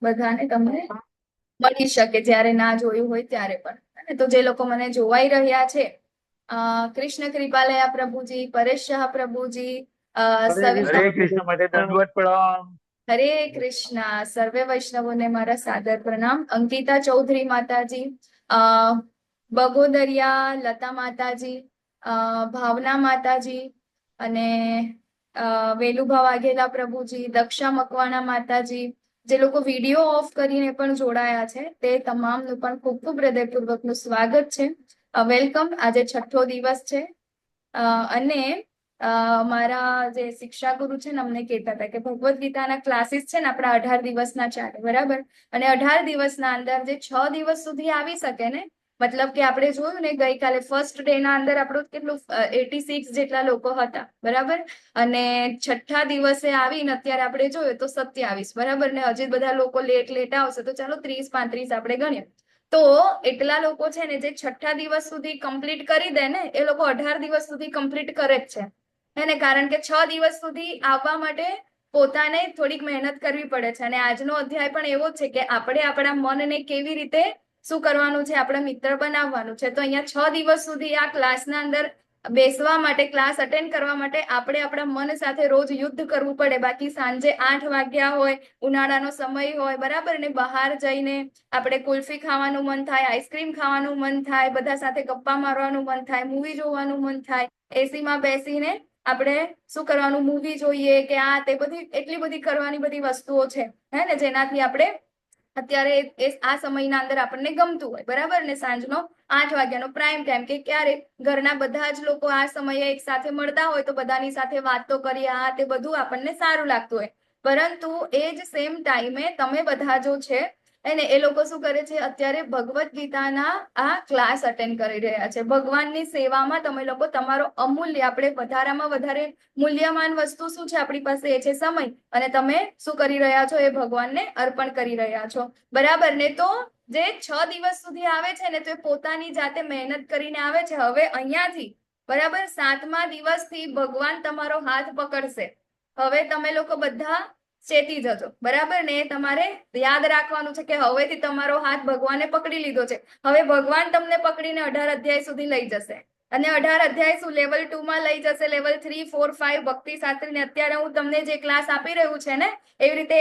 બધાને તમને મળી શકે જ્યારે ના જોયું હોય ત્યારે પણ. તો જે લોકો મને જોવાઈ રહ્યા છે, કૃષ્ણ કૃપાલયા પ્રભુજી, પરેશ શાહ પ્રભુજી, હરે કૃષ્ણ માટે દંડવત પ્રણામ. હરે કૃષ્ણ, સર્વે વૈષ્ણવોને મારા સાદર પ્રણામ. અંકિતા ચૌધરી માતાજી, બગોદરિયા લતા માતાજી, ભાવના માતાજી અને વેલુભા વાઘેલા પ્રભુજી, દક્ષા મકવાણા માતાજી, જે લોકો વિડીયો ઓફ કરીને પણ જોડાયા છે તે તમામનું પણ ખૂબ ખૂબ હૃદયપૂર્વકનું સ્વાગત છે. વેલકમ. આજે 6થો દિવસ છે અને મારા જે શિક્ષા ગુરુ છે ને અમને કહેતા હતા કે ભગવદ્ ગીતાના ક્લાસીસ છે ને આપણા 18 દિવસના ચાલે, બરાબર? અને 18 દિવસના અંદર જે 6 દિવસ સુધી આવી શકે ને, મતલબ કે આપણે જોયું ને ગઈકાલે ફર્સ્ટ ડે ના અંદર આપણું કેટલું 86 જેટલા લોકો હતા, બરાબર? અને 6થા દિવસે આવીને અત્યારે આપણે જોયું તો 27, બરાબર? ને હજી બધા લોકો લેટ આવશે તો ચાલો 30-35 આપણે ગણીએ. તો એટલા લોકો છે ને જે 6થા દિવસ સુધી કમ્પ્લીટ કરી દે ને, એ લોકો 18 દિવસ સુધી કમ્પ્લીટ કરે જ છે. હે ને? કારણ કે 6 દિવસ સુધી આવવા માટે પોતાને થોડીક મહેનત કરવી પડે છે. અને આજનો અધ્યાય પણ એવો છે કે આપણે આપણા મનને કેવી રીતે શું કરવાનું છે, આપણા મિત્ર બનાવવાનું છે. તો અહીંયા 6 દિવસ સુધી આ ક્લાસના અંદર બેસવા માટે, ક્લાસ અટેન્ડ કરવા માટે આપણે આપણા મન સાથે રોજ યુદ્ધ કરવું પડે. બાકી સાંજે 8 વાગ્યા હોય, ઉનાળાનો સમય હોય, બરાબર ને, બહાર જઈને આપણે કુલ્ફી ખાવાનું મન થાય, આઈસ્ક્રીમ ખાવાનું મન થાય, બધા સાથે ગપ્પા મારવાનું મન થાય, મૂવી જોવાનું મન થાય, એસીમાં બેસીને આપણે શું કરવાનું, મૂવી જોઈએ કે આ તે બધી એટલી બધી કરવાની બધી વસ્તુઓ છે, હે ને, જેનાથી આપણે અત્યારે આ સમયના અંદર આપણને ગમતું હોય, બરાબર ને. સાંજનો 8 વાગ્યાનો પ્રાઇમ ટાઈમ કે ક્યારે ઘરના બધા જ લોકો આ સમયે એક સાથે મળતા હોય તો બધાની સાથે વાતો કરીએ, આ તે બધું આપણને સારું લાગતું હોય. પરંતુ એ જ સેમ ટાઈમે તમે બધા જો છે એને એ લોકો શું કરે છે, અત્યારે ભગવદ્ ગીતાના આ ક્લાસ અટેન્ડ કરી રહ્યા છે. ભગવાનની સેવામાં તમે લોકો તમારો અમૂલ્ય, આપણે વધારામાં વધારે મૂલ્યવાન વસ્તુ શું છે આપણી પાસે, એ છે સમય. અને તમે શું કરી રહ્યા છો, એ ભગવાનને અર્પણ કરી રહ્યા છો, બરાબર ને. તો જે 6 દિવસ સુધી આવે છે ને, તો એ પોતાની જાતે મહેનત કરીને આવે છે. હવે અહીંયાથી બરાબર 7મા દિવસથી ભગવાન તમારો હાથ પકડશે. હવે તમે લોકો બધા ચેતી જજો, બરાબર ને. તમારે યાદ રાખવાનું છે કે હવેથી તમારો હાથ ભગવાને પકડી લીધો છે. હવે ભગવાન તમને પકડીને 18 અધ્યાય સુધી લઈ જશે. અને 18 અધ્યાય શું લેવલ 2 માં લઈ જશે, લેવલ 3, 4, 5 ભક્તિ શાસ્ત્રી. અત્યારે હું તમને જે ક્લાસ આપી રહ્યું છે ને, એવી રીતે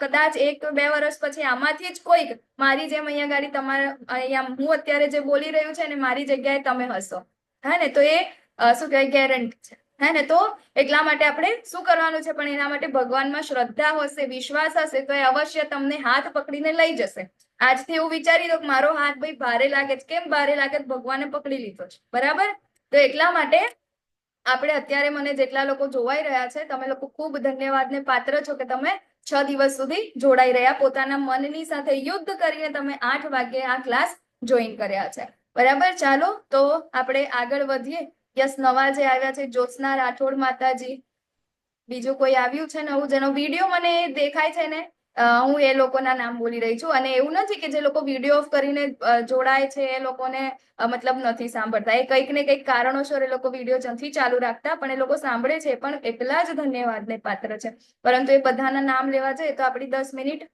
કદાચ 1-2 વર્ષ પછી આમાંથી જ કોઈક મારી જેમ અહીંયા ગાડી તમારા અહીંયા હું અત્યારે જે બોલી રહ્યું છે ને, મારી જગ્યાએ તમે હશો, હે ને. તો એ શું કહેવાય, ગેરંટી છે, હે ને. તો એટલા માટે આપણે શું કરવાનું છે, પણ એના માટે ભગવાનમાં શ્રદ્ધા હશે, વિશ્વાસ હશે, તો એ અવશ્ય તમને હાથ પકડીને લઈ જશે. આજથી એવું વિચારી દો કે મારો હાથ ભાઈ ભારે લાગે છે. કેમ ભારે લાગે? ભગવાને પકડી લીધો છે, બરાબર. તો એટલા માટે આપણે અત્યારે મને જેટલા લોકો જોવાઈ રહ્યા છે, તમે લોકો ખૂબ ધન્યવાદને પાત્ર છો કે તમે 6 દિવસ સુધી જોડાઈ રહ્યા, પોતાના મનની સાથે યુદ્ધ કરીને તમે 8 વાગ્યે આ ક્લાસ જોઈન કર્યા છે, બરાબર. ચાલો તો આપણે આગળ વધીએ. યસ, નવા જે આવ્યા છે જ્યોત્સના રાઠોડ માતાજી, બીજું કોઈ આવ્યું છે નવું જેનો વિડીયો મને દેખાય છે ને, હું એ લોકોના નામ બોલી રહી છું. અને એવું નથી કે જે લોકો વિડીયો ઓફ કરીને જોડાય છે એ લોકોને મતલબ નથી સાંભળતા. એ કંઈક ને કંઈક કારણોસર એ લોકો વિડીયો નથી ચાલુ રાખતા, પણ એ લોકો સાંભળે છે, પણ એટલા જ ધન્યવાદને પાત્ર છે. પરંતુ એ બધાના નામ લેવા જાય તો આપણી 10 મિનિટ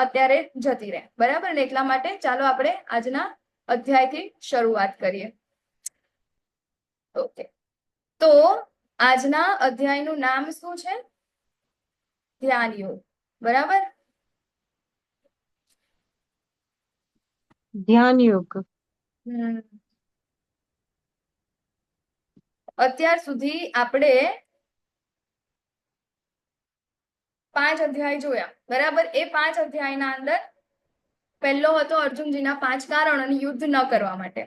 અત્યારે જતી રહે, બરાબર ને. એટલા માટે ચાલો આપણે આજના અધ્યાયથી શરૂઆત કરીએ. ઓકે, તો આજના અધ્યાયનું નામ શું છે? ધ્યાન યોગ, બરાબર. ધ્યાન યોગ. અત્યાર સુધી આપણે 5 અધ્યાય જોયા, બરાબર. એ 5 અધ્યાયના અંદર પહેલો હતો અર્જુનજીના 5 કારણો અને યુદ્ધ ન કરવા માટે.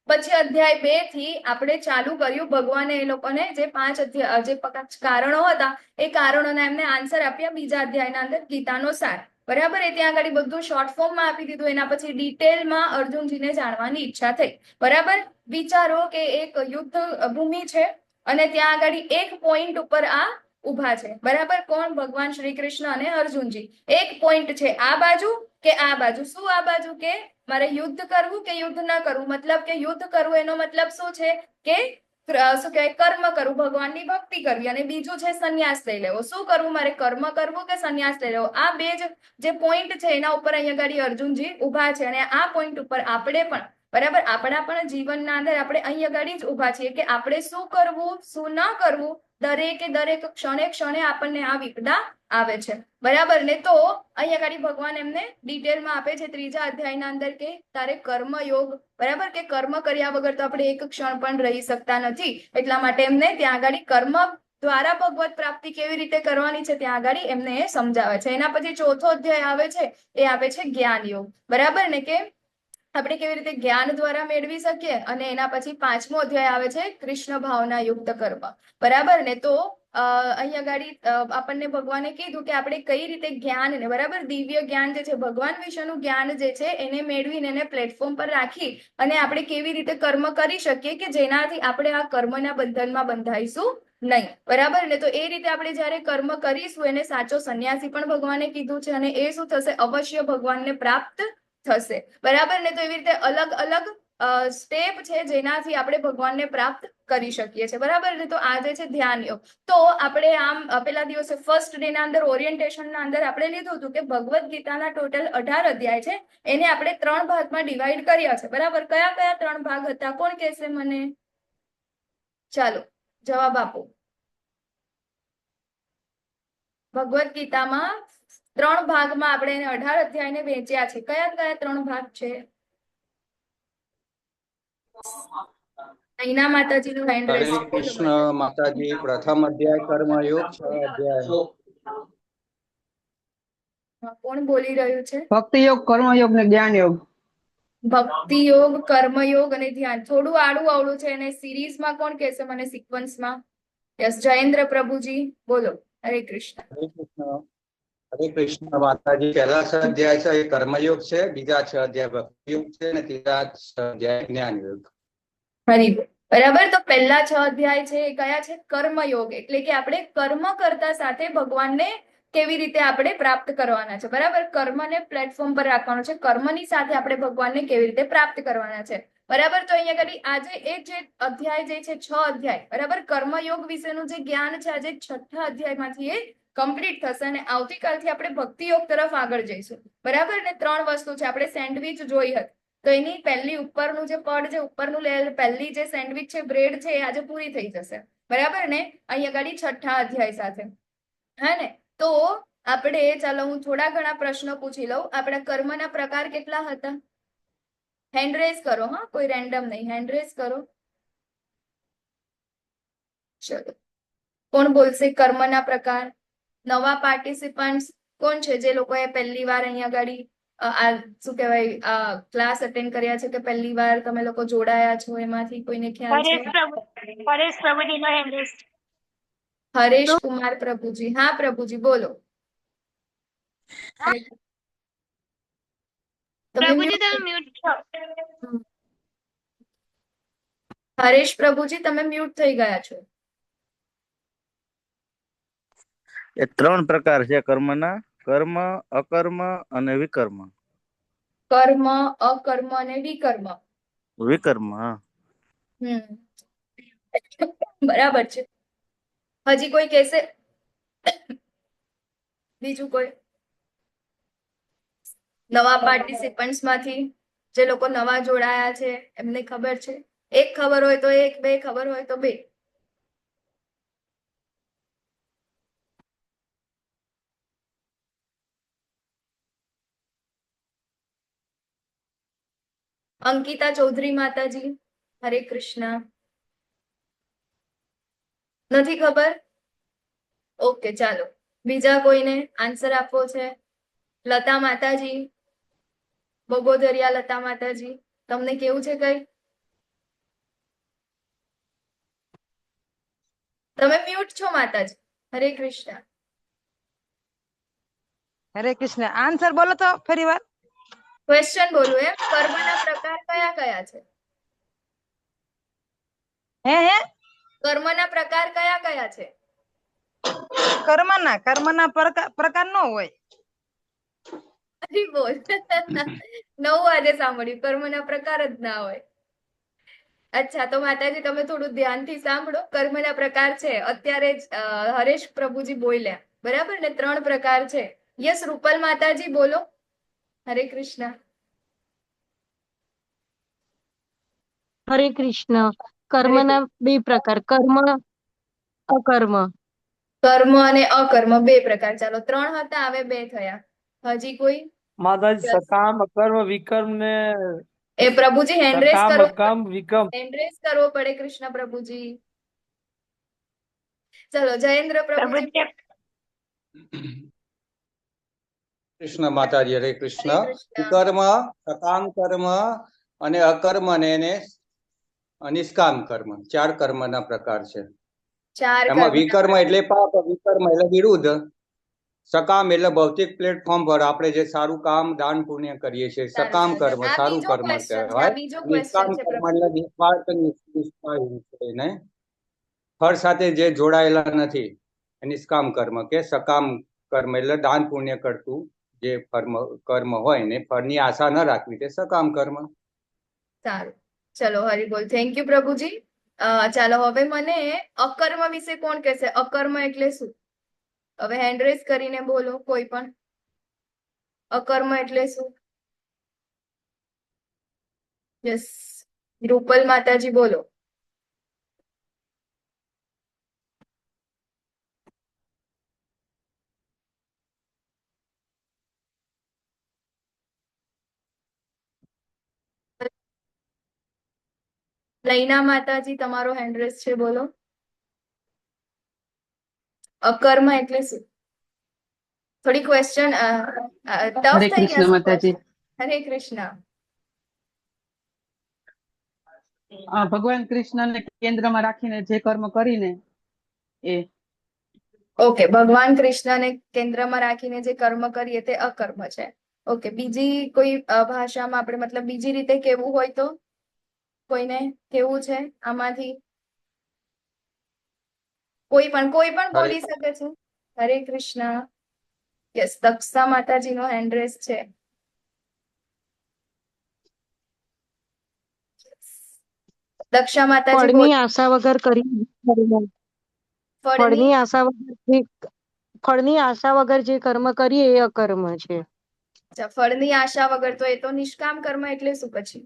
પછી અધ્યાય 2 થી આપણે ચાલુ કર્યું, ભગવાને એ લોકોને જે 5 કારણો હતા એ કારણોના એમને આન્સર આપ્યા બીજા અધ્યાયના અંદર, ગીતાનો સાર, બરાબર. એ ત્યાં આગળ બધું શોર્ટ ફોર્મમાં આપી દીધું. એના પછી ડિટેલમાં અર્જુનજીને જાણવાની ઈચ્છા થઈ, બરાબર. વિચારો કે એક યુદ્ધ ભૂમિ છે અને ત્યાં આગળ એક પોઈન્ટ ઉપર આ ઉભા છે, બરાબર. કોણ? ભગવાન શ્રી કૃષ્ણ અને અર્જુનજી. એક પોઈન્ટ છે આ બાજુ કે આ બાજુ. શું આ બાજુ? કે મારે યુદ્ધ કરવું કે યુદ્ધ ન કરવું. મતલબ કે યુદ્ધ કરવું એનો મતલબ શું છે કે શું કહેવાય કર્મ કરવું, ભગવાનની ભક્તિ કરવી, અને બીજું છે સંન્યાસ લઈ લેવો. શું કરવું મારે, કર્મ કરવું કે સંન્યાસ લઈ લેવો? આ બે જ જે પોઈન્ટ છે એના ઉપર અહીંયા ગાડી અર્જુનજી ઉભા છે, અને આ પોઈન્ટ ઉપર આપણે પણ બરાબર આપણા પણ જીવનના અંદર આપણે અહીંયા ગાડી જ ઉભા છીએ કે આપણે શું કરવું શું ન કરવું. દરેકે દરેક ક્ષણે ક્ષણે આપણને આ વિપદા આવે છે, બરાબર ને? તો અહીંયા ગાડી ભગવાન એમને ડિટેલમાં આપે છે 3જા અધ્યાયના અંદર કે તારે કર્મયોગ, બરાબર, કે કર્મ કર્યા વગર તો આપણે એક ક્ષણ પણ રહી શકતા નથી. એટલા માટે એમને ત્યાં આગળ કર્મ દ્વારા ભગવત પ્રાપ્તિ કેવી રીતે કરવાની છે ત્યાં આગળ એમને એ સમજાવે છે. એના પછી 4થો અધ્યાય આવે છે, એ આવે છે જ્ઞાન યોગ, બરાબર ને, કે આપણે કેવી રીતે જ્ઞાન દ્વારા મેળવી શકીએ. અને એના પછી 5મો અધ્યાય આવે છે કૃષ્ણ ભાવના યુક્ત કર્મ, બરાબર ને? તો અહીંયા ગાડી આપણને ભગવાને કીધું કે આપણે કઈ રીતે જ્ઞાનને, બરાબર, દિવ્ય જ્ઞાન જે છે, ભગવાન વિશેનું જ્ઞાન જે છે એને મેળવીને એને પ્લેટફોર્મ પર રાખી અને આપણે કેવી રીતે કર્મ કરી શકીએ કે જેનાથી આપણે આ કર્મના બંધનમાં બંધાઈશું નહીં, બરાબર ને? તો એ રીતે આપણે જયારે કર્મ કરીશું એને સાચો સંન્યાસી પણ ભગવાને કીધું છે, અને એ શું થશે, અવશ્ય ભગવાનને પ્રાપ્ત થશે, બરાબર ને? તો એવી રીતે અલગ અલગ સ્ટેપ છે જેનાથી આપણે ભગવાનને પ્રાપ્ત કરી શકીએ છીએ, બરાબર ને? તો આ જે છે ધ્યાન યોગ. તો આપણે આમ પેલા દિવસે ફર્સ્ટ ડે ના અંદર ઓરિએન્ટેશનના અંદર આપણે લીધું હતું કે ભગવદ્ ગીતાના ટોટલ 18 અધ્યાય છે, એને આપણે 3 ભાગમાં ડિવાઈડ કર્યા છે, બરાબર? કયા કયા 3 ભાગ હતા, કોણ કહેશે મને? ચાલો જવાબ આપો. ભગવદ્ ગીતામાં 3 ભાગમાં આપણે એને 18 અધ્યાયને વહેંચ્યા છે. કયા કયા 3 ભાગ છે? નૈના માતાજીનું હેન્ડ હરે રેઝ. કૃષ્ણ માતાજી. પ્રથમ અધ્યાય કર્મયોગ, 6 અધ્યાય. કોણ બોલી રહ્યું છે? ભક્તિ યોગ, કર્મયોગ ને જ્ઞાન યોગ. ભક્તિ યોગ, કર્મયોગ અને ધ્યાન. થોડું આડું આવડું છે એને સિરીઝમાં કોણ કહેશે મને, સિક્વન્સમાં? યસ, જયેન્દ્ર પ્રભુજી બોલો. હરે કૃષ્ણ. હરે કૃષ્ણ. હરે કૃષ્ણ માતાજી. પહેલા 6 અધ્યાય છે એ કર્મયોગ છે, બીજા 6 અધ્યાય ભક્તિ યોગ છે, અને ત્રીજા 6 અધ્યાય જ્ઞાન યોગ. હરી બોલ. બરાબર. તો પહેલા 6 અધ્યાય છે એ કયા છે? કર્મયોગ, એટલે કે આપણે કર્મ કરતા સાથે ભગવાનને કેવી રીતે આપણે પ્રાપ્ત કરવાના છે, બરાબર? કર્મને પ્લેટફોર્મ પર રાખવાનો છે, કર્મની સાથે આપણે ભગવાનને કેવી રીતે પ્રાપ્ત કરવાના છે, બરાબર? તો અહીંયા કરી આજે એ જે અધ્યાય જે છે 6 અધ્યાય, બરાબર, કર્મયોગ વિશેનું જે જ્ઞાન છે આજે 6થા અધ્યાયમાંથી એ કમ્પ્લીટ થશે, અને આવતીકાલથી આપણે ભક્તિ યોગ તરફ આગળ જઈશું, બરાબર ને? 3 વસ્તુ છે. આપણે સેન્ડવિચ જોઈ હતી, તો એની પહેલી ઉપરનું જે પડ છે, ઉપરનું લેયર, પહેલી જે સેન્ડવિચ છે, બ્રેડ છે, એ આજે પૂરી થઈ જશે, બરાબર ને? અહીંયા ગાડી 6થા અધ્યાય સાથે, હા ને? તો આપણે ચાલો હું થોડા ઘણા પ્રશ્નો પૂછી લઉં. આપણા કર્મના પ્રકાર કેટલા હતા? હેન્ડ રેઝ કરો, હા, કોઈ રેન્ડમ નહીં, હેન્ડ રેઝ કરો. ચલો, કોણ બોલશે કર્મના પ્રકાર? નવા પાર્ટિસિપન્ટ્સ કોણ છે જે લોકોએ પહેલી વાર અહીંયા ગાડી આ શું કહેવાય ક્લાસ અટેન્ડ કર્યા છે, કે પહેલી વાર તમે લોકો જોડાયા છો? એમાંથી કોઈને ખ્યાલ છે? પરેશ પ્રભુજી નો હેન્ડ રેઝ. હરેશ કુમાર પ્રભુજી. હા પ્રભુજી બોલો. પ્રભુજી તમે મ્યુટ છો. હરેશ પ્રભુજી તમે મ્યુટ થઈ ગયા છો. એ 3 પ્રકાર છે કર્મના: કર્મ, અકર્મ અને વિકર્મ. કર્મ, અકર્મ અને વિકર્મ. વિકર્મ, હા. બરાબર છે. હજી કોઈ કહેશે? બીજું કોઈ નવા પાર્ટિસિપન્ટ્સ માંથી જે લોકો નવા જોડાયા છે એમને ખબર છે? એક ખબર હોય તો એક, બે ખબર હોય તો બે. અંકિતા ચૌધરી માતાજી, હરે કૃષ્ણ. નથી ખબર? ઓકે, ચાલો બીજા કોઈને આન્સર આપવો છે? લતા માતાજી, બગોદરિયા લતા માતાજી, તમને કેવું છે કઈ? તમે મ્યુટ છો માતાજી. હરે કૃષ્ણ. હરે કૃષ્ણ. આન્સર બોલો તો ફરી વાર. ક્વેશ્ચન બોલું એમ? કર્મના પ્રકાર કયા કયા છે? હે હે કર્મના પ્રકાર કયા કયા છે? કર્મના પ્રકાર નો હોય. અરે બોલ. નવું આજે સાંભળ્યું, કર્મના પ્રકાર જ ના હોય. અચ્છા, તો માતાજી તમે થોડું ધ્યાનથી સાંભળો. કર્મના પ્રકાર છે અત્યારે જ હરેશ પ્રભુજી બોલ્યા, બરાબર ને? 3 પ્રકાર છે. યસ, રૂપલ માતાજી બોલો. હરે કૃષ્ણ. હરે કૃષ્ણ. કર્મના 2 પ્રકાર, કર્મ અકર્મ. કર્મ અને અકર્મ 2 પ્રકાર. ચાલો, 3 હતા, હવે 2 થયા. હજી કોઈ? માતાજી Yes. સકામ અકર્મ વિકર્મ ને એ પ્રભુજી હેન્ડ રેઝ સકામ કરો. અકામ વિકમ. હેન્ડ રેઝ કરવો પડે કૃષ્ણ પ્રભુજી. ચલો, જયેન્દ્ર પ્રભુજી. પ્રભુજી કૃષ્ણ માતાજી, હરે હરે કૃષ્ણ. કૃષ્ણ. કર્મ, સકામ કર્મ અને અકર્મ ને નિષ્કામ કર્મ, 4 કર્મના પ્રકાર છે. 4 એમાં કર્મ. વિકર્મ એટલે પાપ, વિકર્મ એટલે વિરુદ્ધ, સકામ એટલે ભૌતિક પ્લેટફોર્મ પર આપણે જે સારું કામ દાન પુણ્ય કરીએ છીએ, સકામ કર્મ આ સારું બીજો કર્મ ક્વેશ્ચન છે. કહેવાય. આ બીજો નિષ્કામ ક્વેશ્ચન છે કર્મ પ્રભુ. એટલે નિસ્વાર્થ નિષ્ઠાહીન, ફળ સાથે જે જોડાયેલા નથી એ નિષ્કામ કર્મ કે સકામ કર્મ એટલે દાન પુણ્ય કરતું જે કર્મ હોય ને ફળની આશા ન રાખવી તે સકામ કર્મ. સારું, ચલો હરિબોલ. થેન્ક યુ પ્રભુજી. ચાલો, હવે મને અકર્મ વિશે કોણ કહેશે? અકર્મ એટલે શું? હવે હેન્ડ રેઝ કરીને બોલો કોઈ પણ. અકર્મ એટલે શું? યસ, રૂપલ માતાજી બોલો. લૈના માતાજી, તમારો હેન્ડ રેઝ છે, બોલો. અકર્મ એટલે શું? થોડી ક્વેશ્ચન ટફ હરે થઈ કૃષ્ણ ગયા. માતાજી. હરે કૃષ્ણ. ભગવાન કૃષ્ણને કેન્દ્રમાં રાખીને જે કર્મ કરીને એ. ઓકે, ભગવાન કૃષ્ણને કેન્દ્રમાં રાખીને જે કર્મ કરીએ તે અકર્મ છે. ઓકે, બીજી કોઈ ભાષામાં આપણે મતલબ બીજી રીતે કેવું હોય તો કોઈને કેવું છે આમાંથી? કોઈ પણ બોલી શકે છે. હરે કૃષ્ણ. યસ, દક્ષા માતાજીનો હેન્ડ રેઝ છે. દક્ષા માતાજી બોલો. ફળની આશા વગર કરી ફળની આશા વગર ફળની આશા વગર જે કર્મ કરીએ એ અકર્મ છે. અચ્છા, ફળની આશા વગર, તો એ તો નિષ્કામ કર્મ એટલે શું પછી?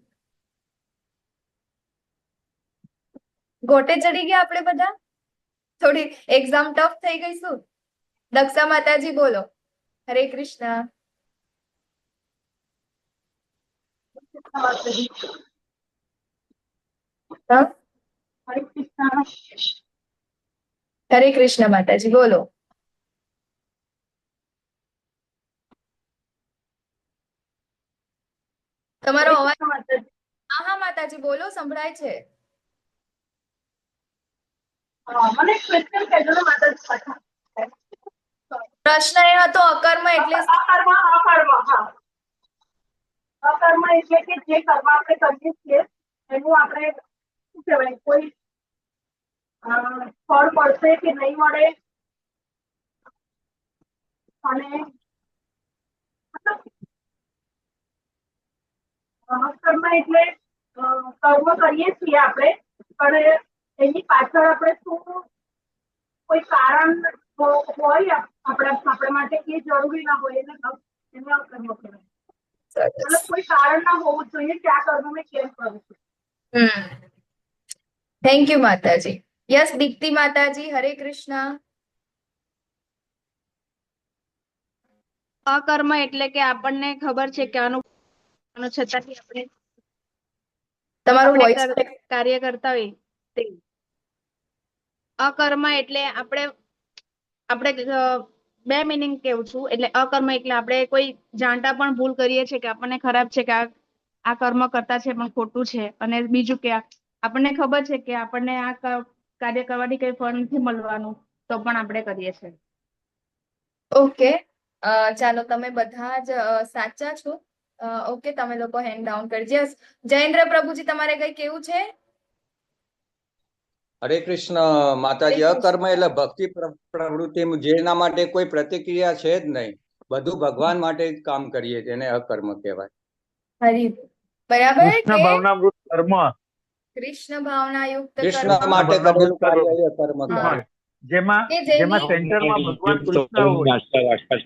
ગોટે ચડી ગયા આપણે બધા? થોડી એક્ઝામ ટફ થઈ ગઈ શું? દક્ષા માતાજી બોલો. હરે કૃષ્ણ. હા? હરે કૃષ્ણ માતાજી બોલો. તમારો અવાજ. હા હા માતાજી બોલો, સંભળાય છે. પ્રશ્ન એ હતો અકર્મ એટલે શું? અકર્મ એટલે કે જે કર્મ આપણે કરીએ છીએ એનું આપણે શું કહેવાય, કોઈ ફળ મળશે કે નહીં મળે, અને કર્મ એટલે કર્મ કરીએ છીએ આપણે, પણ એની પાછળ આપણે શું કોઈ કારણ હોય આપણા માટે એ જરૂરી ના હોય, એને અકર્મ કહેવાય. મતલબ કોઈ કારણ ના હોવું જોઈએ કે આ કર્મ મેં કેમ કરું છું. થેન્ક યુ માતાજી. યસ, દીપ્તિ માતાજી, હરે કૃષ્ણ. અકર્મ એટલે કે આપણને ખબર છે કે આનું છતાં આપણે તમારું વોઇસ કાર્ય કરતા હોય તે અકર્મ. એટલે આપણે 2 મિનિંગ કેવું છું. એટલે અકર્મ એટલે આપણે કોઈ જાણતા પણ ભૂલ કરીએ છીએ કે આપણને ખરાબ છે કે આ કર્મ કરતા છે પણ ખોટું છે, અને બીજું કે આપણને ખબર છે કે આપણને આ કાર્ય કરવાથી કઈ ફળ નથી મળવાનું, તો પણ આપણે કરીએ છીએ. ઓકે, ચાલો, તમે બધા જ સાચા છો. ઓકે, તમે લોકો હેન્ડ ડાઉન કરજો. જયેન્દ્ર પ્રભુજી, તમારે કઈ કેવું છે? હરે કૃષ્ણ માતાજી. અકર્મ એટલે ભક્તિ પ્રવૃત્તિ, જેના માટે કોઈ પ્રતિક્રિયા છે જ નહીં, બધું ભગવાન માટે જ કામ કરીએ તેને અકર્મ કહેવાય. હરી બરાબર કૃષ્ણ કે ભાવનામૃત કર્મ. કૃષ્ણ ભાવના યુક્ત કૃષ્ણ કર્મ માટે કરેલું કાર્ય એ કર્મ હા. કહેવાય. જેમાં કે જેની જેમાં સેન્ટરમાં ભગવાન કૃષ્ણ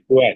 હોય.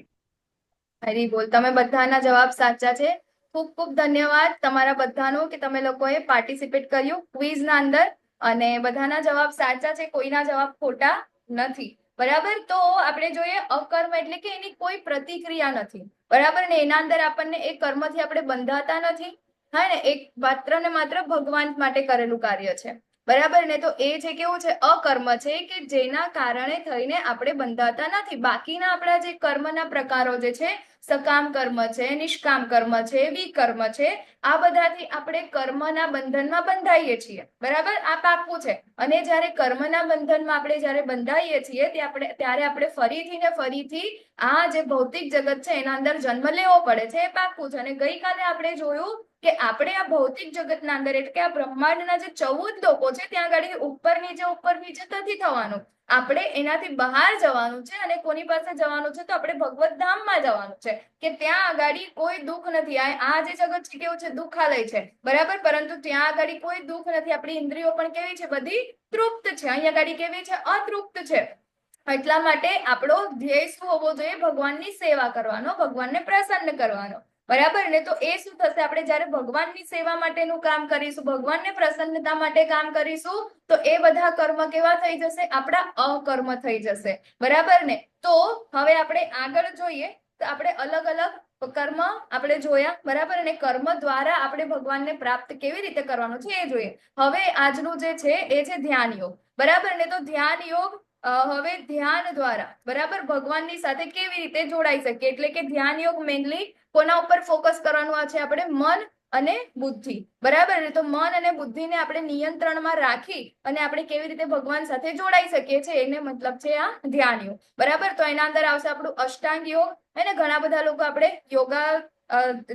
હરી બોલ. તમે બધાના જવાબ સાચા છે. ખૂબ ખૂબ ધન્યવાદ તમારા બધાનો કે તમે લોકોએ પાર્ટિસિપેટ કર્યું ક્વિઝના અંદર અને બધાના જવાબ સાચા છે, કોઈના જવાબ ખોટા નથી. બરાબર. તો આપણે જોઈએ અકર્મ એટલે કે એની કોઈ પ્રતિક્રિયા નથી. બરાબર ને એના અંદર આપણને એ કર્મથી આપણે બંધાતા નથી. હા ને, એક માત્ર ને માત્ર ભગવાન માટે કરેલું કાર્ય છે. બરાબર ને. તો એ છે કેવું છે, અકર્મ છે કે જેના કારણે થઈને આપણે બંધાતા નથી. બાકીના આપણા જે કર્મના પ્રકારો જે છે, સકામ કર્મ છે, નિષ્કામ કર્મ છે, વિકર્મ છે, આ બધાથી આપણે કર્મના બંધનમાં બંધાઈએ છીએ. બરાબર. આ પાક્કું છે. અને જ્યારે કર્મના બંધનમાં આપણે જ્યારે બંધાઈએ છીએ ત્યારે આપણે ફરીથી ને ફરીથી આ જે ભૌતિક જગત છે એના અંદર જન્મ લેવો પડે છે. એ પાક્કું છે. અને ગઈકાલે આપણે જોયું કે આપણે આ ભૌતિક જગતના અંદર એટલે કે આ બ્રહ્માંડના જે 14 લોકો છે ત્યાં આગળ ઉપર નીચે નથી થવાનું. આપણે એનાથી બહાર જવાનું છે. અને કોની પાસે જવાનું છે? તો આપણે ભગવત ધામમાં જવાનું છે કે ત્યાં આગાડી કોઈ દુઃખ નથી. આ જે જગત છે કેવું છે, દુઃખાલય છે. બરાબર. પરંતુ ત્યાં આગાડી કોઈ દુઃખ નથી. આપણી ઇન્દ્રિયો પણ કેવી છે? બધી તૃપ્ત છે. અહીંયા આગાડી કેવી છે? અતૃપ્ત છે. એટલા માટે આપણો ધ્યેય શું હોવો જોઈએ? ભગવાનની સેવા કરવાનો, ભગવાનને પ્રસન્ન કરવાનો. બરાબર ને. તો એ શું થશે? આપણે જ્યારે ભગવાનની સેવા માટેનું કામ કરીશું, ભગવાનને પ્રસન્નતા માટે કામ કરીશું, તો એ બધા કર્મ કેવા થઈ જશે? આપણા અકર્મ થઈ જશે. બરાબર ને. તો હવે આપણે આગળ જોઈએ તો આપણે અલગ અલગ કર્મ આપણે જોયા. બરાબર. અને કર્મ દ્વારા આપણે ભગવાનને પ્રાપ્ત કેવી રીતે કરવાનું છે એ જોઈએ. હવે આજનું જે છે એ છે ધ્યાન યોગ. બરાબર ને. તો ધ્યાન યોગ હવે ધ્યાન દ્વારા બરાબર ભગવાનની સાથે કેવી રીતે જોડાઈ શકીએ, એટલે કે ધ્યાન યોગ મેનલી કોના ઉપર ફોકસ કરવાનું છે? આપણે મન અને બુદ્ધિ. બરાબર ને. તો મન અને બુદ્ધિને આપણે નિયંત્રણમાં રાખી અને આપણે કેવી રીતે ભગવાન સાથે જોડાઈ શકીએ છીએ એને મતલબ છે આ ધ્યાન યોગ. બરાબર. તો એના અંદર આવશે આપણું અષ્ટાંગ યોગ. અને ઘણા બધા લોકો આપણે યોગા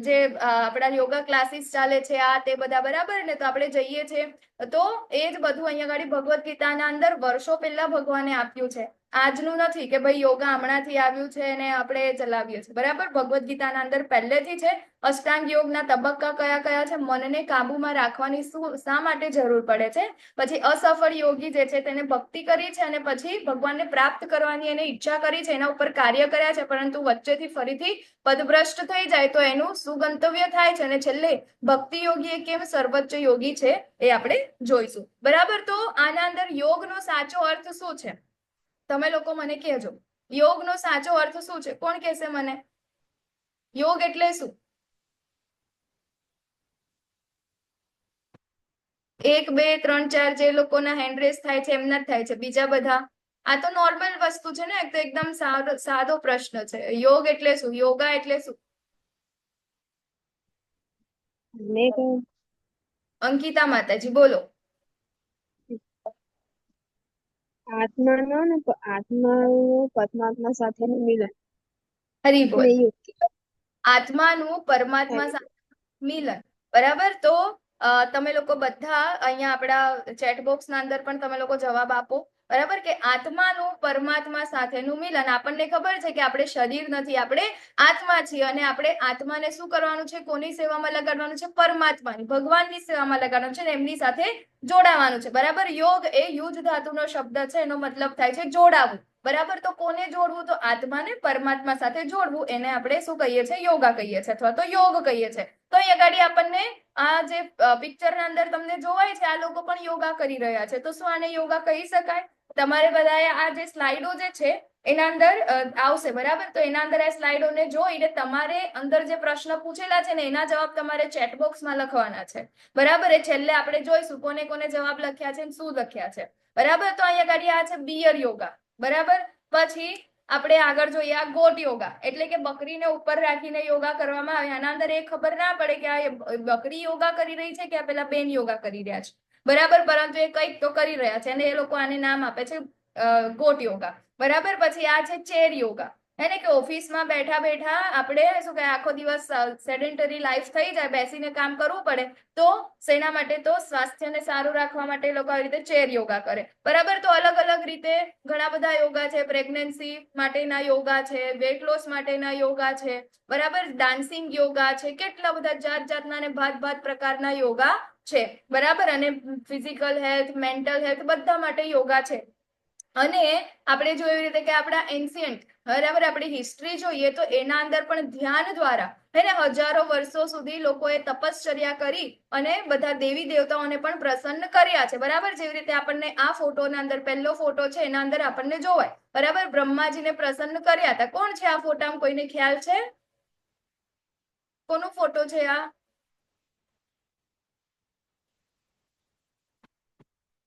જે આપણા યોગા ક્લાસીસ ચાલે છે આ તે બધા. બરાબર ને. તો આપણે જઈએ છીએ તો એ જ બધું અહીંયા આગળ ભગવદ્ ગીતાના અંદર વર્ષો પહેલા ભગવાને આપ્યું છે. આજનું નથી કે ભાઈ યોગા હમણાંથી આવ્યું છે અને આપણે ચલાવીએ છીએ. બરાબર. ભગવદ્ ગીતાના અંદર પહેલેથી છે. અષ્ટાંગ યોગના તબક્કા કયા કયા છે, મનને કાબુમાં રાખવાની શા માટે જરૂર પડે છે, પછી અસફળ યોગી જે છે તેને ભક્તિ કરી છે અને પછી ભગવાનને પ્રાપ્ત કરવાની એને ઈચ્છા કરી છે, એના ઉપર કાર્ય કર્યા છે, પરંતુ વચ્ચેથી ફરીથી પદભ્રષ્ટ થઈ જાય તો એનું શું ગંતવ્ય થાય છે. અને છેલ્લે ભક્તિ યોગી એ કેમ સર્વોચ્ચ યોગી છે એ આપણે જોઈશું. બરાબર. તો આના અંદર યોગનો સાચો અર્થ શું છે? તમે લોકો મને કહેજો. યોગનો સાચો અર્થ શું છે? કોણ કહેશે મને? યોગ એટલે શું? 1 2 3 4 જે લોકોના હેન્ડ રેસ થાય છે એમના જ થાય છે. બીજા બધા આ તો નોર્મલ વસ્તુ છે ને, તો એકદમ સાદો પ્રશ્ન છે. યોગ એટલે શું? યોગા એટલે શું? અંકિતા માતાજી બોલો. આત્માનું પરમાત્મા સાથેનું મિલન. હરી બોલ. આત્માનું પરમાત્મા સાથે મિલન. બરાબર. તો તમે લોકો બધા અહીંયા આપણા ચેટ બોક્સ ના અંદર પણ તમે લોકો જવાબ આપો. બરાબર. કે આત્માનું પરમાત્મા સાથેનું મિલન. આપણને ખબર છે કે આપણે શરીર નથી, આપણે આત્મા છીએ અને આપણે આત્માને શું કરવાનું છે? કોની સેવામાં લગાડવાનું છે? પરમાત્માની, ભગવાનની સેવામાં લગાડવાનું છે અને એમની સાથે જોડાવાનું છે. બરાબર. યોગ એ યુજ ધાતુનો શબ્દ છે, એનો મતલબ થાય છે જોડાવું. બરાબર. તો કોને જોડવું? તો આત્માને પરમાત્મા સાથે જોડવું. એને આપણે શું કહીએ છીએ? યોગા કહીએ છીએ અથવા તો યોગ કહીએ છીએ. તો અહીંયા આગળ આપણને આ જે પિક્ચરના અંદર તમને જોવાય છે આ લોકો પણ યોગા કરી રહ્યા છે. તો શું આને યોગા કહી શકાય? તમારે બધાએ આ જે સ્લાઇડો જે છે એના અંદર આવશે. બરાબર. તો એના અંદર આ સ્લાઇડોને જોઈને તમારે અંદર જે પ્રશ્ન પૂછેલા છે ને એના જવાબ તમારે ચેટ બોક્સમાં લખવાના છે. બરાબર. એ છેલ્લે આપણે જોઈશું કોને કોને જવાબ લખ્યા છે શું લખ્યા છે. બરાબર. તો અહીંયા આગળ આ છે બિયર યોગા. બરાબર. પછી આપણે આગળ જોઈએ આ ગોટ યોગા, એટલે કે બકરીને ઉપર રાખીને યોગા કરવામાં આવે. આના અંદર એ ખબર ના પડે કે આ બકરી યોગા કરી રહી છે કે આ પેલા બેન યોગા કરી રહ્યા છે. બરાબર. પરંતુ એ કંઈક તો કરી રહ્યા છે અને એ લોકો આને નામ આપે છે ગોટ યોગા. બરાબર. પછી આ છે ચેર યોગા. હે ને, કે ઓફિસમાં બેઠા બેઠા આપણે શું કે આખો દિવસ સેડેન્ટરી લાઈફ થઈ જાય, બેસીને કામ કરવું પડે, તો શેના માટે? તો સ્વાસ્થ્યને સારું રાખવા માટે લોકો આવી રીતે ચેર યોગા કરે, બરાબર. તો અલગ અલગ રીતે ઘણા બધા યોગા છે. પ્રેગ્નન્સી માટેના યોગા છે, વેટ લોસ માટેના યોગા છે, બરાબર. ડાન્સિંગ યોગા છે, કેટલા બધા જાત જાતના અને ભાત પ્રકારના યોગા છે, બરાબર. અને ફિઝિકલ હેલ્થ, મેન્ટલ હેલ્થ બધા માટે યોગા છે. અને આપણે જોયું રીતે કે આપણા એન્શિયન્ટ, બરાબર, આપણી હિસ્ટ્રી જોઈએ તો એના અંદર પણ ધ્યાન દ્વારા હે ને હજારો વર્ષો સુધી લોકોએ તપશ્ચર્યા કરી અને બધા દેવી દેવતાઓને પણ પ્રસન્ન કર્યા છે, બરાબર. જેવી રીતે આપણને આ ફોટોના અંદર પહેલો ફોટો છે એના અંદર આપણને જોવાય, બરાબર. બ્રહ્માજીને પ્રસન્ન કર્યા હતા. કોણ છે આ ફોટામાં? કોઈને ખ્યાલ છે કોનો ફોટો છે આ?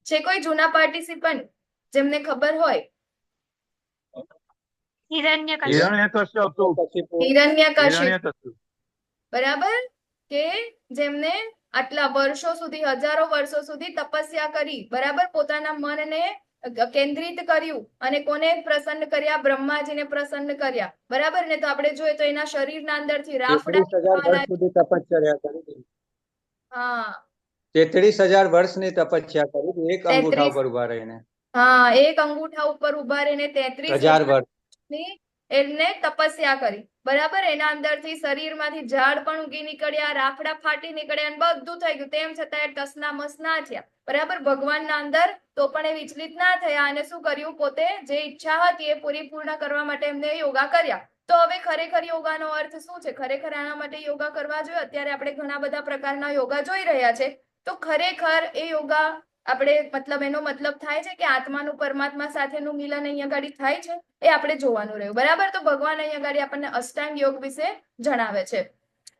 છે કોઈ જૂના પાર્ટિસિપન્ટ જેમને ખબર હોય? હિરણ્યકશિપુ, બરાબર. કે જેમને આટલા વર્ષો સુધી, હજારો વર્ષો સુધી તપસ્યા કરી, બરાબર. પોતાના મનને કેન્દ્રિત કર્યું અને કોને પ્રસન્ન કર્યા? બ્રહ્માજીને પ્રસન્ન કર્યા, બરાબર. ને તો આપણે જોઈએ તો એના શરીરના અંદરથી રાફડા 33,000 વર્ષ સુધી તપસ્યા કરી. હા, 33,000 વર્ષની તપસ્યા કરી એક અંગૂઠા 33, ઉપર ઉભા રહીને. હા, એક અંગૂઠા ઉપર ઉભા રહીને 1000 વર્ષ ની એમને તપસ્યા કરી, બરાબર. એના અંદરથી શરીરમાંથી ઝાડ પણ ઉગી નીકળ્યા, રાફડા ફાટી નીકળ્યા, અને બધું થઈ ગયું. તેમ છતાં એ ટસના મસ ના થયા, બરાબર. ભગવાનના અંદર તો પણ એ વિચલિત ના થયા અને શું કર્યું? પોતે જે ઈચ્છા હતી એ પૂર્ણ કરવા માટે એમને યોગા કર્યા. તો હવે ખરેખર યોગાનો અર્થ શું છે? ખરેખર આના માટે યોગા કરવા જોઈએ. અત્યારે આપણે ઘણા બધા પ્રકારના યોગા જોઈ રહ્યા છે. તો ખરેખર એ યોગા આપણે મતલબ એનો મતલબ થાય છે કે આત્માનું પરમાત્મા સાથેનું મિલન અહીંયા આગળ થાય છે, એ આપણે જોવાનું રહ્યું, બરાબર. તો ભગવાન અહીંયા આગળ આપણને અષ્ટાંગ યોગ વિશે જણાવે છે.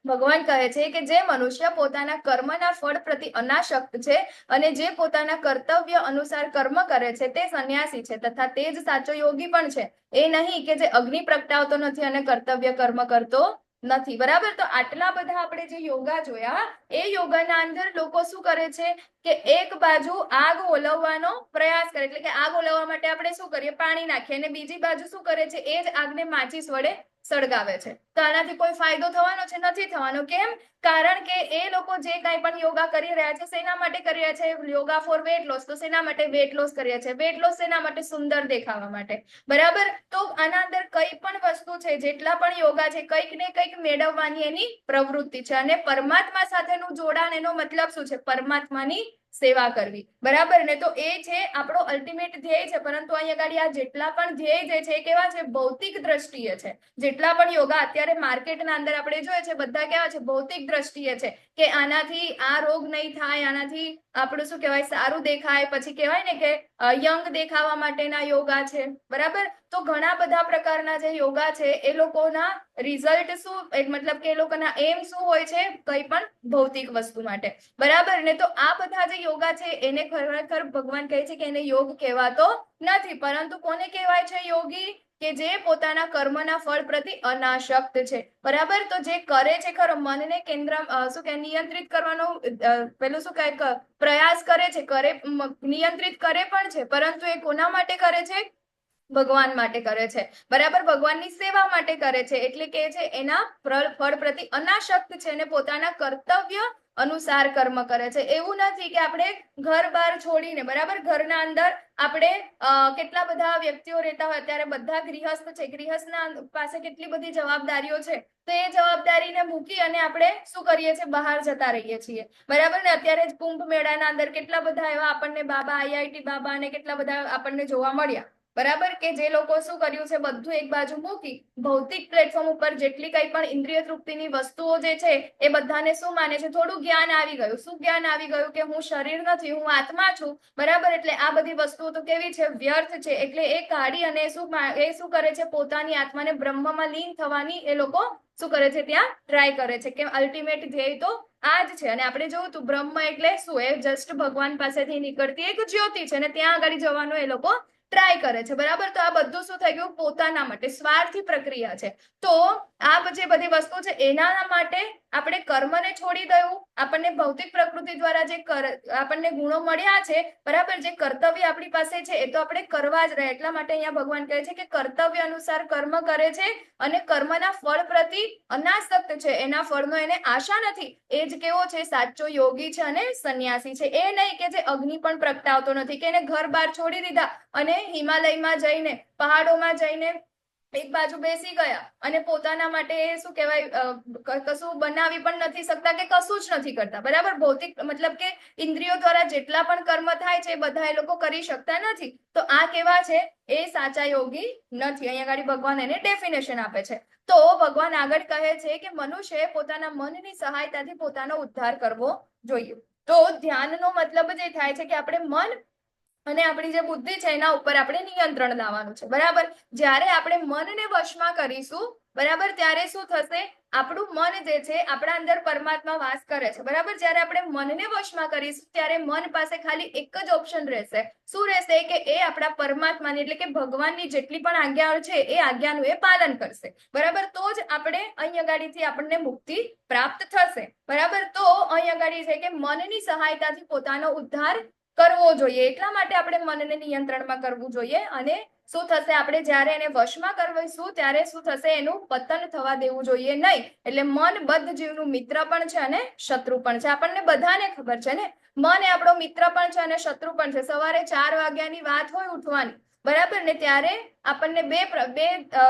ભગવાન કહે છે કે જે મનુષ્ય પોતાના કર્મના ફળ પ્રતિ અનાસક્ત છે અને જે પોતાના કર્તવ્ય અનુસાર કર્મ કરે છે તે સંન્યાસી છે, તથા તે જ સાચો યોગી પણ છે. એ નહીં કે જે અગ્નિ પ્રગટાવતો નથી અને કર્તવ્ય કર્મ કરતો નથી, બરાબર. તો આટલા બધા આપણે જે યોગા જોયા, એ યોગાના અંદર લોકો શું કરે છે કે એક બાજુ આગ ઓલવવાનો પ્રયાસ કરે, એટલે કે આગ ઓલવવા માટે આપણે શું કરીએ? પાણી નાખીએ, અને બીજી બાજુ શું કરે છે? એ જ આગને માચીસ વડે સળગાવે છે. તો આનાથી કોઈ ફાયદો થવાનો છે? નથી થવાનો. કેમ? કારણ કે એ લોકો જે કાંઈ પણ યોગા કરી રહ્યા છે શેના માટે કરી રહ્યા છે? Yoga for weight loss. તો શેના માટે વેટ લોસ કરી રહ્યા છે? વેટ લોસ શેના માટે? સુંદર દેખાવા માટે, બરાબર. તો આના અંદર કઈ પણ વસ્તુ છે, જેટલા પણ યોગા છે, કંઈક ને કંઈક મેળવવાની એની પ્રવૃત્તિ છે. અને પરમાત્મા સાથેનું જોડાણ, એનો મતલબ શું છે? પરમાત્માની સેવા કરવી, બરાબર ને. તો એ છે આપણો અલ્ટિમેટ ધ્યેય છે. પરંતુ અહીંયા આગળ આ જેટલા પણ ધ્યેય જે છે એ કેવા છે? ભૌતિક દ્રષ્ટિએ છે. જેટલા પણ યોગા અત્યારે માર્કેટના અંદર આપણે જોઈએ છે બધા કેવા છે? ભૌતિક દ્રષ્ટિએ છે કે આનાથી આ રોગ નહીં થાય, આનાથી આપણું શું કહેવાય? સારું દેખાય, પછી કહેવાય ને કે યંગ દેખાવા માટેના યોગા છે, બરાબર. તો ઘણા બધા પ્રકારના જે યોગા છે એ લોકોના રિઝલ્ટ શું, મતલબ કે એ લોકોના એમ શું હોય છે? કઈ પણ ભૌતિક વસ્તુ માટે, બરાબર ને. તો આ બધા જે યોગા છે એને ખરેખર ભગવાન કહે છે કે એને યોગ કહેવાતો નથી. પરંતુ કોને કહેવાય છે યોગી? કે જે પોતાના કર્મના ફળ પ્રતિ અનાસક્ત છે, બરાબર. તો જે કરે છે ખરો, મનને કેન્દ્ર શું કે નિયંત્રિત કરવાનો પેલું શું કહે પ્રયાસ કરે છે, નિયંત્રિત કરે પણ છે, પરંતુ એ કોના માટે કરે છે? ભગવાન માટે કરે છે, બરાબર. ભગવાનની સેવા માટે કરે છે. એટલે કે છે એના ફળ પ્રતિ અનાસક્ત છે અને પોતાના કર્તવ્ય અનુસાર કર્મ કરે છે. એવું નથી કે આપણે ઘર બાર છોડીને, બરાબર, ઘરના અંદર આપણે કેટલા બધા વ્યક્તિઓ રહેતા હોય, ત્યારે બધા ગૃહસ્થ છે, ગૃહસ્થના પાસે કેટલી બધી જવાબદારીઓ છે, તો એ જવાબદારીને મૂકી અને આપણે શું કરીએ છીએ? બહાર જતા રહીએ છીએ, બરાબર ને. અત્યારે જ કુંભ મેળાના અંદર કેટલા બધા એવા આપણને બાબા, IIT બાબા અને કેટલા બધા આપણને જોવા મળ્યા, બરાબર. કે જે લોકો શું કર્યું છે? બધું એક બાજુ મૂકી ભૌતિક પ્લેટફોર્મ ઉપર જેટલી કઈ પણ ઇન્દ્રિય તૃપ્તિની વસ્તુઓ જે છે એ બધાને શું માને છે? થોડું જ્ઞાન આવી ગયું. શું જ્ઞાન આવી ગયું? કે હું શરીર નથી, હું આત્મા છું, બરાબર. એટલે આ બધી વસ્તુઓ તો કેવી છે? વ્યર્થ છે. એટલે એ કાઢી અને શું કરે છે? પોતાની આત્માને બ્રહ્મમાં લીન થવાની એ લોકો શું કરે છે? ત્યાં ટ્રાય કરે છે. કે અલ્ટિમેટ ધ્યેય તો આ જ છે. અને આપણે જોયું તું બ્રહ્મ એટલે શું? એ જસ્ટ ભગવાન પાસેથી નીકળતી એક જ્યોતિ છે, અને ત્યાં આગળ જવાનો એ લોકો ટ્રાય કરે છે, બરાબર. તો આ બધું શું થઈ ગયું? પોતાના માટે સ્વાર્થી પ્રક્રિયા છે. તો આ જે બધી વસ્તુ છે એના માટે આપણે કર્મને છોડી દઉં, આપણને ભૌતિક પ્રકૃતિ દ્વારા જે આપણને ગુણો મળ્યા છે, બરાબર, જે કર્તવ્ય આપણી પાસે છે એ તો આપણે કરવા જ રહે. એટલા માટે અહીંયા ભગવાન કહે છે કે કર્તવ્ય અનુસાર કર્મ કરે છે અને કર્મના ફળ પ્રતિ અનાસક્ત છે, એના ફળનો એને આશા નથી. એ જ કેવો છે? સાચો યોગી છે અને સંન્યાસી છે. એ નહીં કે જે અગ્નિ પણ પ્રગટાવતો નથી, કે એને ઘર બાર છોડી દીધા અને હિમાલયમાં જઈને, પહાડોમાં જઈને એક બાજુ બેસી ગયા અને પોતાના માટે શું કહેવાય, કશું બનાવી પણ નથી શકતા કે કશું જ નથી કરતા, બરાબર. ભૌતિક મતલબ કે ઇન્દ્રિયો દ્વારા જેટલા પણ કર્મ થાય છે એ બધા એ લોકો કરી શકતા નથી. તો આ કેવા છે? એ સાચા યોગી નથી. અહીંયા આગળ ભગવાન એને ડેફિનેશન આપે છે. તો ભગવાન આગળ કહે છે કે મનુષ્યએ પોતાના મનની સહાયતાથી પોતાનો ઉદ્ધાર કરવો જોઈએ. તો ધ્યાનનો મતલબ જ એ થાય છે કે આપણે મન અને આપણી જે બુદ્ધિ છે એના ઉપર આપણે નિયંત્રણ લાવવાનું છે, બરાબર. જ્યારે આપણે મનને વશમાં કરીશું, બરાબર, ત્યારે શું થશે? આપણું મન જે છે આપણા અંદર પરમાત્મા વાસ કરે છે, બરાબર. જ્યારે આપણે મનને વશમાં કરીશું ત્યારે મન પાસે ખાલી એક જ ઓપ્શન રહેશે. શું રહેશે? કે એ આપણા પરમાત્માની એટલે કે ભગવાનની જેટલી પણ આજ્ઞાઓ છે એ આજ્ઞાનું એ પાલન કરશે, બરાબર. તો જ આપણે અહીં અગાડીથી આપણને મુક્તિ પ્રાપ્ત થશે, બરાબર. તો અહીં અગાડી છે કે મનની સહાયતાથી પોતાનો ઉદ્ધાર કરવો જોઈએ. એટલા માટે આપણે મનને નિયંત્રણમાં કરવું જોઈએ. અને શું થશે? આપણે જ્યારે એને વશમાં કરવીશું ત્યારે શું થશે? એનું પતન થવા દેવું જોઈએ નહીં. એટલે મન બદ્ધ જીવનું મિત્ર પણ છે અને શત્રુ પણ છે. આપણને બધાને ખબર છે ને, મન એ આપણો મિત્ર પણ છે અને શત્રુ પણ છે. સવારે 4 વાગ્યાની વાત હોય ઉઠવાની, બરાબર ને, ત્યારે આપણને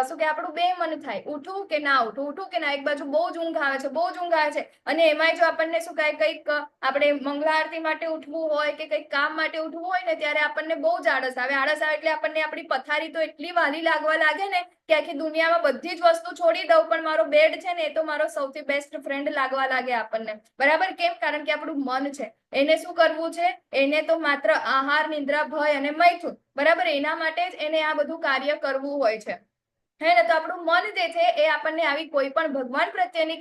શું કે આપણું બે મન થાય, ઉઠું કે ના ઉઠું, ઉઠું કે ના. એક બાજુ બહુ જ ઊંઘ આવે છે, બહુ જ ઊંઘ આવે છે, અને એમાંય જો આપણને શું કહે, કંઈક આપણે મંગળા આરતી માટે ઉઠવું હોય કે કંઈક કામ માટે ઉઠવું હોય ને, ત્યારે આપણને બહુ જ આળસ આવે. આળસ આવે એટલે આપણને આપણી પથારી તો એટલી વાલી લાગવા લાગે ને કે આખી દુનિયામાં બધી જ વસ્તુ છોડી દઉં પણ મારો બેડ છે ને એ તો મારો સૌથી બેસ્ટ ફ્રેન્ડ લાગવા લાગે આપણને, બરાબર. કેમ? કારણ કે આપણું મન છે, એને શું કરવું છે? એને તો માત્ર આહાર, નિદ્રા, ભય અને મૈથુન, બરાબર, એના માટે જ એને આ બધું કાર્ય કરવું હોય છે, હે ને. તો આપણું મન જે છે એ આપણને આવી કોઈ પણ ભગવાન પ્રત્યેની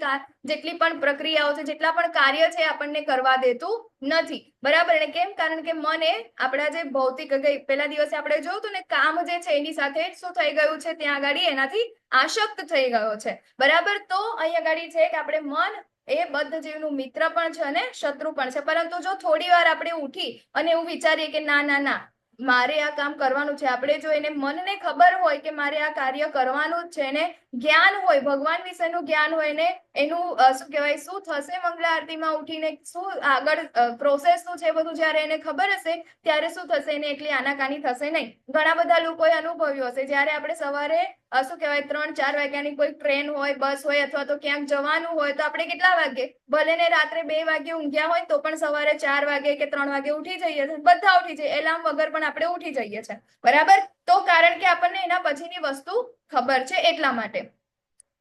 જેટલી પણ પ્રક્રિયાઓ છે, જેટલા પણ કાર્ય છે આપણને કરવા દેતું નથી, બરાબર. અને કેમ? કારણ કે મન એ આપણા જે ભૌતિક, પેલા દિવસે આપણે જોયું હતું ને, કામ જે છે એની સાથે શું થઈ ગયું છે? ત્યાં આગળ એનાથી આસક્ત થઈ ગયો છે, બરાબર. તો અહીં આગળ છે કે આપણે મન એ બદ્ધ જીવનું મિત્ર પણ છે અને શત્રુ પણ છે. પરંતુ જો થોડી વાર આપણે ઉઠી અને એવું વિચારીએ કે ના ના ના, મારે આ કામ કરવાનું છે, આપણે જો એને મનને ખબર હોય કે મારે આ કાર્ય કરવાનું જ છે, ને જ્ઞાન હોય, ભગવાન વિશેનું જ્ઞાન હોય ને, એનું શું કહેવાય, શું થશે મંગળા આરતીમાં ઉઠીને, શું આગળ પ્રોસેસ શું છે બધું જ્યારે એને ખબર હશે ત્યારે શું થશે? એને એટલી આનાકાની થશે નહીં. ઘણા બધા લોકોએ અનુભવ્યું હશે, જ્યારે આપણે સવારે શું કહેવાય 3-4 વાગ્યાની કોઈ ટ્રેન હોય, બસ હોય અથવા તો ક્યાંક જવાનું હોય તો આપણે કેટલા વાગે, ભલે ને રાત્રે 2 વાગે ઊંઘ્યા હોય તો પણ સવારે 4 વાગે કે 3 વાગે ઉઠી જઈએ છીએ, બધા ઉઠી જઈએ, એલાર્મ વગર પણ આપણે ઉઠી જઈએ છીએ, બરાબર. તો કારણ કે આપણને એના પછીની વસ્તુ ખબર છે એટલા માટે.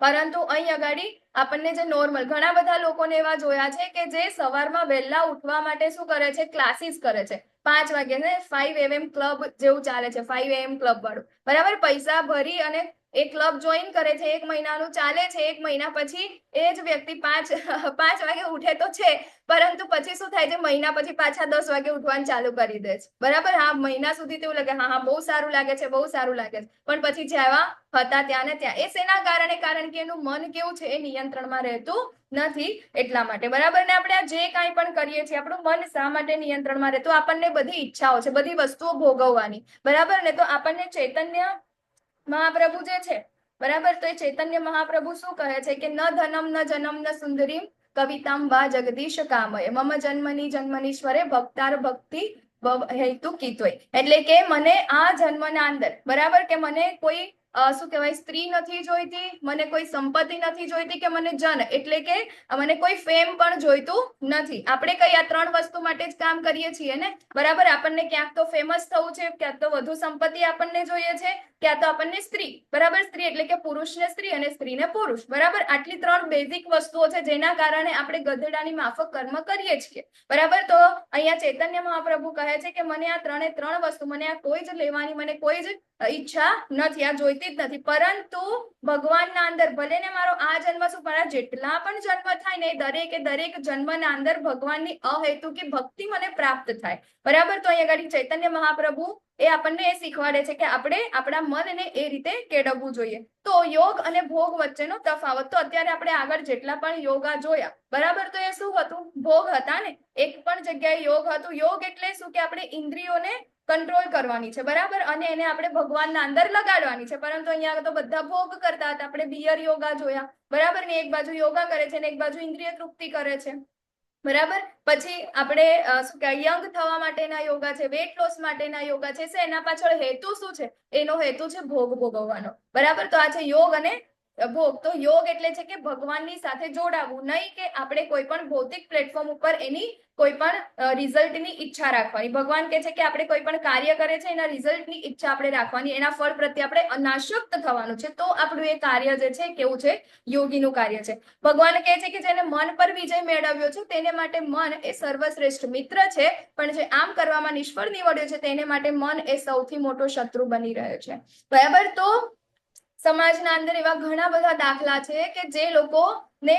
પરંતુ અહીં અગાડી આપણને જે નોર્મલ, ઘણા બધા લોકોને એવા જોયા છે કે જે સવારમાં વહેલા ઉઠવા માટે શું કરે છે? ક્લાસીસ કરે છે. 5 વાગે ને 5 AM ક્લબ જેવું ચાલે છે, 5 AM ક્લબ વાળું, બરાબર. પૈસા ભરી અને એ ક્લબ જોઈન કરે છે, 1 મહિનાનું ચાલે છે. 1 મહિના પછી એ જ વ્યક્તિ 5 વાગે ઉઠે તો છે, પરંતુ પછી શું થાય છે? મહિના પછી પાછા 10 વાગે ઉઠવાનું ચાલુ કરી દે છે, બરાબર. હા, મહિના સુધી તેવું લાગે, હા બહુ સારું લાગે છે, બહુ સારું લાગે છે, પણ પછી જેવા હતા ત્યાં ને ત્યાં. એ શેના કારણે? કારણ કે એનું મન કેવું છે? એ નિયંત્રણમાં રહેતું નથી, એટલા માટે, બરાબર. ને આપણે જે કાંઈ પણ કરીએ છીએ, આપણું મન શા માટે નિયંત્રણમાં રહેતું? આપણને બધી ઈચ્છાઓ છે, બધી વસ્તુઓ ભોગવવાની, બરાબર ને. તો આપણને ચૈતન્ય મહાપ્રભુ જે છે, બરાબર, તો એ ચૈતન્ય મહાપ્રભુ શું કહે છે કે ન ધનમ ન જનમ ન સુંદરીમ કવિતામ બા જગદીશ કામય મમ જન્મનીશ્વરે ભક્તાર ભક્તિ હેતુ કીતોય. એટલે કે મને આ જન્મના અંદર, બરાબર, કે મને કોઈ શું કહેવાય, સ્ત્રી નથી જોઈતી, મને કોઈ સંપત્તિ નથી જોઈતી, કે મને જન એટલે કે મને કોઈ ફેમ પણ જોઈતું નથી. આપણે કઈ આ 3 વસ્તુ માટે જ કામ કરીએ છીએ ને, બરાબર. આપણને ક્યાંક તો ફેમસ થવું છે, ક્યાંક તો વધુ સંપત્તિ આપણને જોઈએ છે, ક્યાં તો આપણને સ્ત્રી, બરાબર. સ્ત્રી એટલે કે પુરુષને સ્ત્રી અને સ્ત્રીને પુરુષ, બરાબર. આટલી 3 બેઝિક વસ્તુઓ છે જેના કારણે આપણે ગધેડાની માફક કર્મ કરીએ છીએ, બરાબર. તો અહીંયા ચૈતન્ય મહાપ્રભુ કહે છે કે મને આ 3 વસ્તુ, મને આ કોઈ જ લેવાની, મને કોઈ જ ઈચ્છા નથી, આ જોઈતી જ નથી. પરંતુ ભગવાનના અંદર ભલે ને મારો આ જન્મ શું, મારા જેટલા પણ જન્મ થાય ને, દરેક જન્મના અંદર ભગવાનની અહેતુકી ભક્તિ મને પ્રાપ્ત થાય, બરાબર. તો અહીંયા આગળ ચૈતન્ય મહાપ્રભુ એ આપણને એ શીખવાડે છે કે આપણે આપણા મનને એ રીતે કેળવવું જોઈએ. તો યોગ અને ભોગ વચ્ચેનો તફાવત, તો અત્યારે આપણે આગળ જેટલા પણ યોગા જોયા બરાબર, તો એ શું હતું? ભોગ હતા ને. એક પણ જગ્યાએ યોગ હતું. યોગ એટલે શું કે આપણે ઇન્દ્રિયોને કંટ્રોલ કરવાની છે બરાબર, અને એને આપણે ભગવાનના અંદર લગાડવાની છે. પરંતુ અહીંયા તો બધા ભોગ કરતા હતા. આપણે બિયર યોગા જોયા બરાબર ને, એક બાજુ યોગા કરે છે ને એક બાજુ ઇન્દ્રિય તૃપ્તિ કરે છે બરાબર. પછી આપણે શું કહેવાય, યંગ થવા માટેના યોગા છે, વેટ લોસ માટેના યોગા છે. એના પાછળ હેતુ શું છે? એનો હેતુ છે ભોગ ભોગવવાનો બરાબર. તો આ છે યોગ અને ભોગ. તો યોગ એટલે છે કે ભગવાનની સાથે જોડાવું, નહીં કે આપણે કોઈ પણ ભૌતિક પ્લેટફોર્મ ઉપર એની કોઈ પણ રિઝલ્ટની ઈચ્છા રાખવાની. ભગવાન કહે છે કે આપણે કોઈ પણ કાર્ય કરે છે એના રિઝલ્ટની ઈચ્છા આપણે રાખવાની, એના ફળ પ્રત્યે આપણે અનાસક્ત થવાનું છે. તો આપણું એ કાર્ય જે છે કેવું છે? યોગીનું કાર્ય છે. ભગવાન કહે છે કે જેને મન પર વિજય મેળવ્યો છે તેને માટે મન એ સર્વશ્રેષ્ઠ મિત્ર છે, પણ જે આમ કરવામાં નિષ્ફળ નીવડ્યો છે તેને માટે મન એ સૌથી મોટો શત્રુ બની રહ્યો છે બરાબર. તો સમાજના અંદર એવા ઘણા બધા દાખલા છે કે જે લોકો ને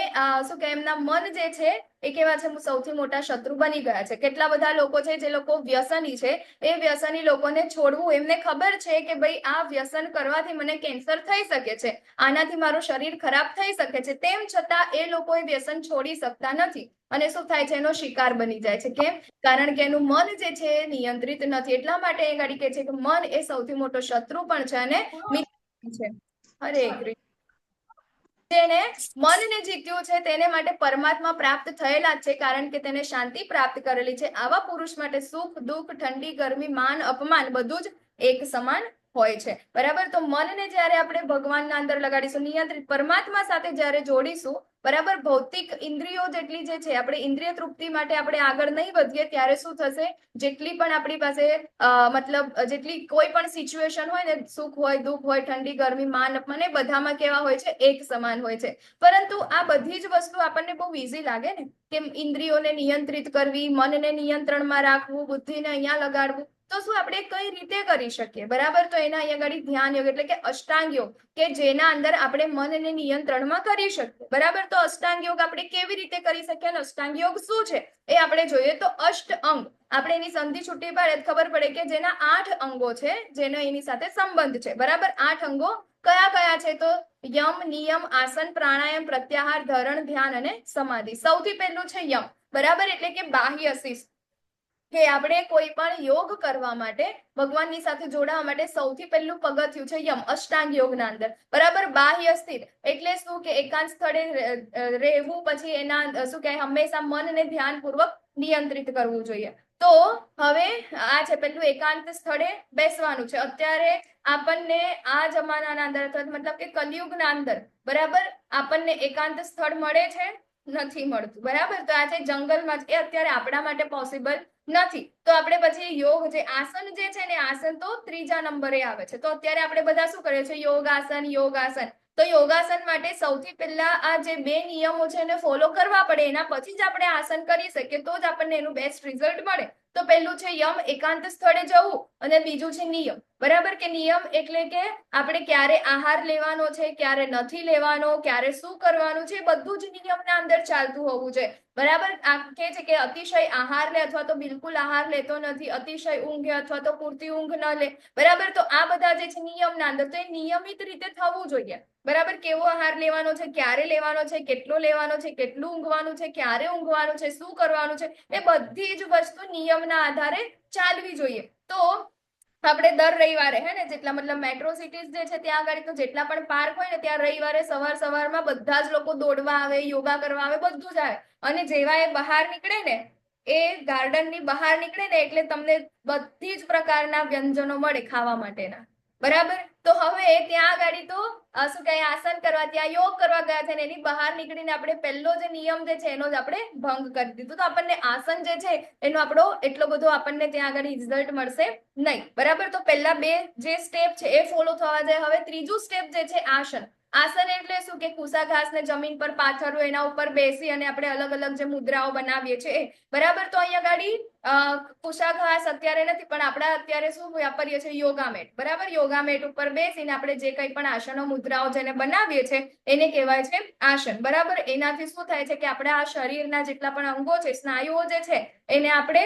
શું કે એમના મન જે છે એ કેવા છે? સૌથી મોટા શત્રુ બની ગયા છે. કેટલા બધા લોકો છે જે લોકો વ્યસની છે, એ વ્યસની લોકોને છોડવું, એમને ખબર છે કે ભાઈ આ વ્યસન કરવાથી મને કેન્સર થઈ શકે છે, આનાથી મારું શરીર ખરાબ થઈ શકે છે, તેમ છતાં એ લોકો એ વ્યસન છોડી શકતા નથી. અને શું થાય છે? એનો શિકાર બની જાય છે. કેમ? કારણ કે એનું મન જે છે એ નિયંત્રિત નથી. એટલા માટે એ ગાડી કહે છે કે મન એ સૌથી મોટો શત્રુ પણ છે અને મિત્ર છે. હરે કૃષ્ણ. જેને મનને જીત્યું છે તેને માટે પરમાત્મા પ્રાપ્ત થયેલા જ છે, કારણ કે તેને શાંતિ પ્રાપ્ત કરેલી છે. આવા પુરુષ માટે સુખ દુઃખ, ઠંડી ગરમી, માન અપમાન બધું જ એક સમાન હોય છે બરાબર. તો મનને જ્યારે આપણે ભગવાનના અંદર લગાડીશું, નિયંત્રિત પરમાત્મા સાથે જ્યારે જોડીશું બરાબર, ભૌતિક ઇન્દ્રિયો જેટલી જે છે, આપણે ઇન્દ્રિય તૃપ્તિ માટે આપણે આગળ નહીં વધીએ ત્યારે શું થશે? જેટલી પણ આપણી પાસે મતલબ જેટલી કોઈ પણ સિચ્યુએશન હોય ને, સુખ હોય દુઃખ હોય, ઠંડી ગરમી, માન અપમાન, એ બધામાં કેવા હોય છે? એક સમાન હોય છે. પરંતુ આ બધી જ વસ્તુ આપણને બહુ ઈઝી લાગે ને, કે ઇન્દ્રિયોને નિયંત્રિત કરવી, મનને નિયંત્રણમાં રાખવું, બુદ્ધિને અહીંયા લગાડવું, તો શું આપણે કઈ રીતે કરી શકીએ બરાબર. તો એના અહીંયા આગળ ધ્યાન યોગ એટલે કે અષ્ટાંગ યોગ, કે જેના અંદર આપણે મનને નિયંત્રણમાં કરી શકીએ બરાબર. તો અષ્ટાંગ યોગ આપણે કેવી રીતે કરી શકીએ અને અષ્ટાંગ યોગ શું છે એ આપણે જોઈએ. તો અષ્ટ અંગ, આપણે એની સંધિ છૂટી પાડે ખબર પડે કે જેના 8 અંગો છે, જેનો એની સાથે સંબંધ છે બરાબર. 8 અંગો કયા કયા છે? તો યમ, નિયમ, આસન, પ્રાણાયામ, પ્રત્યાહાર, ધરણ, ધ્યાન અને સમાધિ. સૌથી પહેલું છે યમ બરાબર, એટલે કે બાહ્ય શિસ્ત, કે આપણે કોઈ પણ યોગ કરવા માટે, ભગવાનની સાથે જોડાવા માટે સૌથી પહેલું પગથિયું છે યમ, અષ્ટાંગ યોગના અંદર બરાબર. બાહ્ય સ્થિત એટલે શું? કે એકાંત સ્થળે રહેવું, પછી એના શું કહે, હંમેશા મનને ધ્યાનપૂર્વક નિયંત્રિત કરવું જોઈએ. તો હવે આ છે પેલું, એકાંત સ્થળે બેસવાનું છે. અત્યારે આપણને આ જમાનાના અંદર અથવા મતલબ કે કલયુગના અંદર બરાબર આપણને એકાંત સ્થળ મળે છે? નથી મળતું બરાબર. તો આ છે જંગલમાં જ, એ અત્યારે આપણા માટે પોસિબલ નથી. તો આપણે પછી યોગ જે આસન જે છે ને, આસન તો 3જા નંબરે આવે છે. તો અત્યારે આપણે બધા શું કરીએ છીએ? યોગાસન, યોગાસન. તો યોગાસન માટે સૌથી પહેલા આ જે 2 નિયમો છે એને ફોલો કરવા પડે, એના પછી જ આપણે આસન કરી શકીએ, તો જ આપણને એનું બેસ્ટ રિઝલ્ટ મળે. તો પહેલું છે યમ, એકાંત સ્થળે જવું, અને બીજું છે નિયમ બરાબર. કે નિયમ એટલે કે આપણે ક્યારે આહાર લેવાનો છે, ક્યારે નથી લેવાનો, ક્યારે શું કરવાનું છે, બધું જ નિયમના અંદર ચાલતું હોવું જોઈએ બરાબર. આ કહે છે કે અતિશય આહાર લે અથવા તો બિલકુલ આહાર લેતો નથી, અતિશય ઊંઘે અથવા તો પૂરતી ઊંઘ ન લે બરાબર. તો આ બધા જે છે નિયમના અંદર, તો એ નિયમિત રીતે થવું જોઈએ બરાબર. કેવો આહાર લેવાનો છે, ક્યારે લેવાનો છે, કેટલો લેવાનો છે, કેટલું ઊંઘવાનું છે, ક્યારે ઊંઘવાનું છે, શું કરવાનું છે, એ બધી જ વસ્તુ નિયમના આધારે ચાલવી જોઈએ. તો આપણે દર રવિવારે હે ને, જેટલા મતલબ મેટ્રો સિટીઝ જે છે ત્યાં આગળ તો જેટલા પણ પાર્ક હોય ને, ત્યાં રવિવારે સવારમાં બધા જ લોકો દોડવા આવે, યોગા કરવા આવે, બધું જ આવે. અને જેવા એ બહાર નીકળે ને, એ ગાર્ડનની બહાર નીકળે ને, એટલે તમને બધી જ પ્રકારના વ્યંજનો મળે ખાવા માટેના બરાબર. તો હવે ત્યાં આગળ તો શું કહે, આસન કરવા, ત્યાં યોગ કરવા ગયા છે ને, એની બહાર નીકળીને આપણે પહેલો જે નિયમ જે છે એનો જ આપણે ભંગ કરી દીધું. તો આપણને આસન જે છે એનો આપણો એટલો બધો આપણને ત્યાં આગળ રિઝલ્ટ મળશે નહીં બરાબર. તો પહેલા 2 જે સ્ટેપ છે એ ફોલો થવા જાય. હવે ત્રીજું સ્ટેપ જે છે આસન. આસન એટલે શું? કે કુસા ઘાસને જમીન પર પાથરવું, એના ઉપર બેસી અને આપણે અલગ અલગ જે મુદ્રાઓ બનાવીએ છીએ બરાબર. તો અહીંયા ગાડી કુશાઘાસ અત્યારે નથી, પણ આપણે અત્યારે શું વાપરીએ છીએ? યોગા મેટ. બરાબર, યોગા મેટ ઉપર બેસીને આપણે જે કંઈ પણ આસનો મુદ્રાઓ જેને બનાવીએ છીએ એને કહેવાય છે આસન. બરાબર, એનાથી શું થાય છે કે આપણે આ શરીરના જેટલા પણ અંગો છે, સ્નાયુઓ જે છે એને આપણે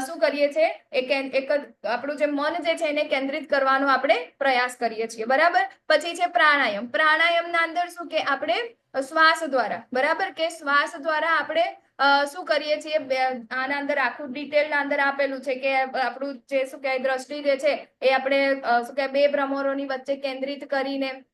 શું કરીએ છીએ? એક આપણું જે મન જે છે એને કેન્દ્રિત કરવાનો આપણે પ્રયાસ કરીએ છીએ. બરાબર, પછી છે પ્રાણાયામ. પ્રાણાયામના અંદર શું કે આપણે શ્વાસ દ્વારા, બરાબર, કે શ્વાસ દ્વારા આપણે શું કરીએ છીએ? આના અંદર આખું ડિટેલ ના અંદર આપેલું છે કે આપણું જે શું કહેવાય દ્રષ્ટિ જે છે એ આપણે શું કહેવાય બે ભ્રમરોની વચ્ચે કેન્દ્રિત કરીને,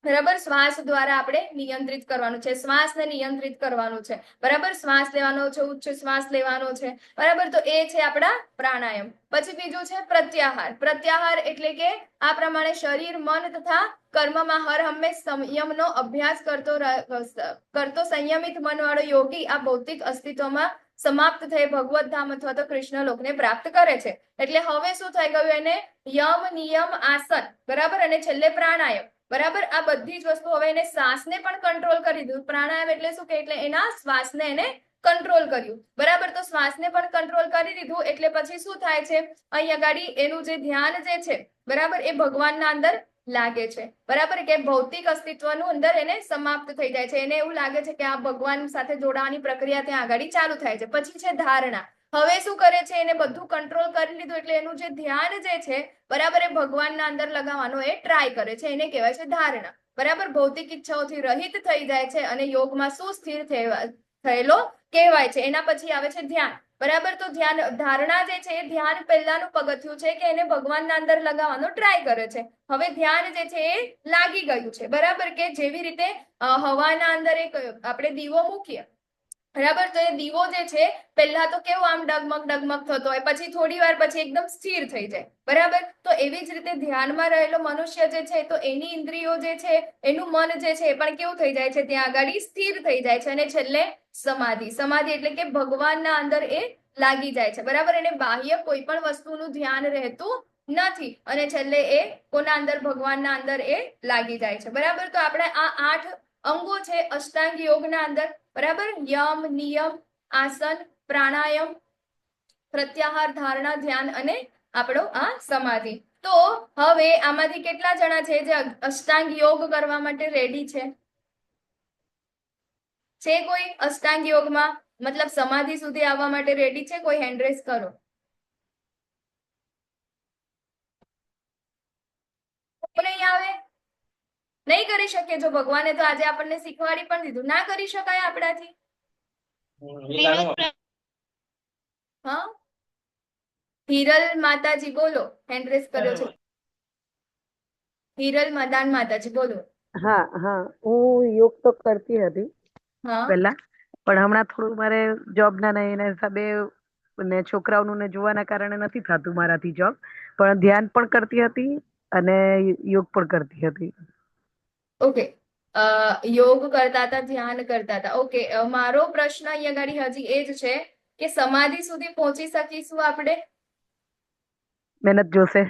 બરાબર, શ્વાસ દ્વારા આપણે નિયંત્રિત કરવાનું છે. શ્વાસને નિયંત્રિત કરવાનું છે. બરાબર, શ્વાસ લેવાનો છે, ઉચ્ચ શ્વાસ લેવાનો છે. બરાબર, તો એ છે આપણા પ્રાણાયામ. પછી બીજું છે પ્રત્યાહાર. પ્રત્યાહાર એટલે કે આ પ્રમાણે શરીર, મન તથા કર્મમાં હર હંમેશ સંયમનો અભ્યાસ કરતો સંયમિત મનવાળો યોગી આ ભૌતિક અસ્તિત્વમાં સમાપ્ત થઈ ભગવત ધામ અથવા તો કૃષ્ણ લોકને પ્રાપ્ત કરે છે. એટલે હવે શું થઈ ગયું? એને યમ, નિયમ, આસન, બરાબર, અને છેલ્લે પ્રાણાયામ. બરાબર, આ બધી જ વસ્તુ હવે એને શ્વાસને પણ કંટ્રોલ કરી દીધું. પ્રાણાયામ એટલે શું કે એટલે એના શ્વાસને એને કંટ્રોલ કર્યું. બરાબર, તો શ્વાસને પણ કંટ્રોલ કરી દીધું એટલે પછી શું થાય છે? અહીં આગળ એનું જે ધ્યાન જે છે, બરાબર, એ ભગવાનના અંદર લાગે છે. બરાબર, કે ભૌતિક અસ્તિત્વનું અંદર એને સમાપ્ત થઈ જાય છે. એને એવું લાગે છે કે આ ભગવાન સાથે જોડાવાની પ્રક્રિયા ત્યાં આગળ ચાલુ થાય છે. પછી છે ધારણા. હવે શું કરે છે? એને બધું કંટ્રોલ કરી લીધું એટલે એનું જે ધ્યાન જે છે, બરાબર, એ ભગવાનના અંદર લગાવવાનો એ ટ્રાય કરે છે. એને કહેવાય છે ધારણા. બરાબર, ભૌતિક ઈચ્છાઓથી રહિત થઈ જાય છે અને યોગમાં સુસ્થિર થયેલો કહેવાય છે. એના પછી આવે છે ધ્યાન. બરાબર, તો ધારણા જે છે એ ધ્યાન પહેલાનું પગથિયું છે કે એને ભગવાનના અંદર લગાવવાનો ટ્રાય કરે છે. હવે ધ્યાન જે છે એ લાગી ગયું છે. બરાબર, કે જેવી રીતે હવાના અંદર એક આપણે દીવો મૂકીએ, બરાબર, તો એ દીવો જે છે પહેલા તો કેવો આમ ડગમગ ડગમગ થતો હોય, પછી થોડી વાર પછી એકદમ સ્થિર થઈ જાય. બરાબર, તો એવી જ રીતે ધ્યાનમાં રહેલો મનુષ્ય જે છે તો એની ઇન્દ્રિયો જે છે, એનું મન જે છે એ પણ કેવું થઈ જાય છે? ત્યાં આગળ સ્થિર થઈ જાય છે. અને છેલ્લે સમાધિ. સમાધિ એટલે કે ભગવાનના અંદર એ લાગી જાય છે. બરાબર, એને બાહ્ય કોઈ પણ વસ્તુનું ધ્યાન રહેતું નથી અને છેલ્લે એ કોના અંદર? ભગવાનના અંદર એ લાગી જાય છે. બરાબર, તો આપણે આ 8 અંગો છે અષ્ટાંગ યોગના અંદર. બરાબર, યમ, નિયમ, આસન, પ્રાણાયામ, પ્રત્યાહાર, ધારણા, ધ્યાન અને આપણો આ સમાધિ. તો હવે આમાંથી કેટલા જણા છે જે અષ્ટાંગ યોગ કરવા માટે રેડી છે? કોઈ અષ્ટાંગ યોગમાં મતલબ સમાધિ સુધી આવવા માટે રેડી છે? કોઈ હેન્ડ રેઝ કરો. નહીં આવે? નહીં કરી શકીએ? જો ભગવાને તો આજે આપણને શીખવાડી પણ દીધું, ના કરી શકાય આપણાથી? હા, હિરલ માતાજી બોલો, હેન્ડ રેઝ કર્યો છે. હિરલ મદાન માતાજી બોલો. હા હા, હું યોગ તો કરતી હતી હા, પહેલા, પણ હમણાં થોડું મારે જોબ ના એના હિસાબે ને છોકરાઓનું ને જોવાના કારણે નથી થતું મારાથી જોબ, પણ ધ્યાન પણ કરતી હતી અને યોગ પણ કરતી હતી. ઓકે, યોગ કરતા હતા, ધ્યાન કરતા હતા. ઓકે, મારો પ્રશ્ન અહીંયા આગળ હજી એ જ છે કે સમાધિ સુધી પહોંચી શકીશું આપણે? મહેનત જોશે.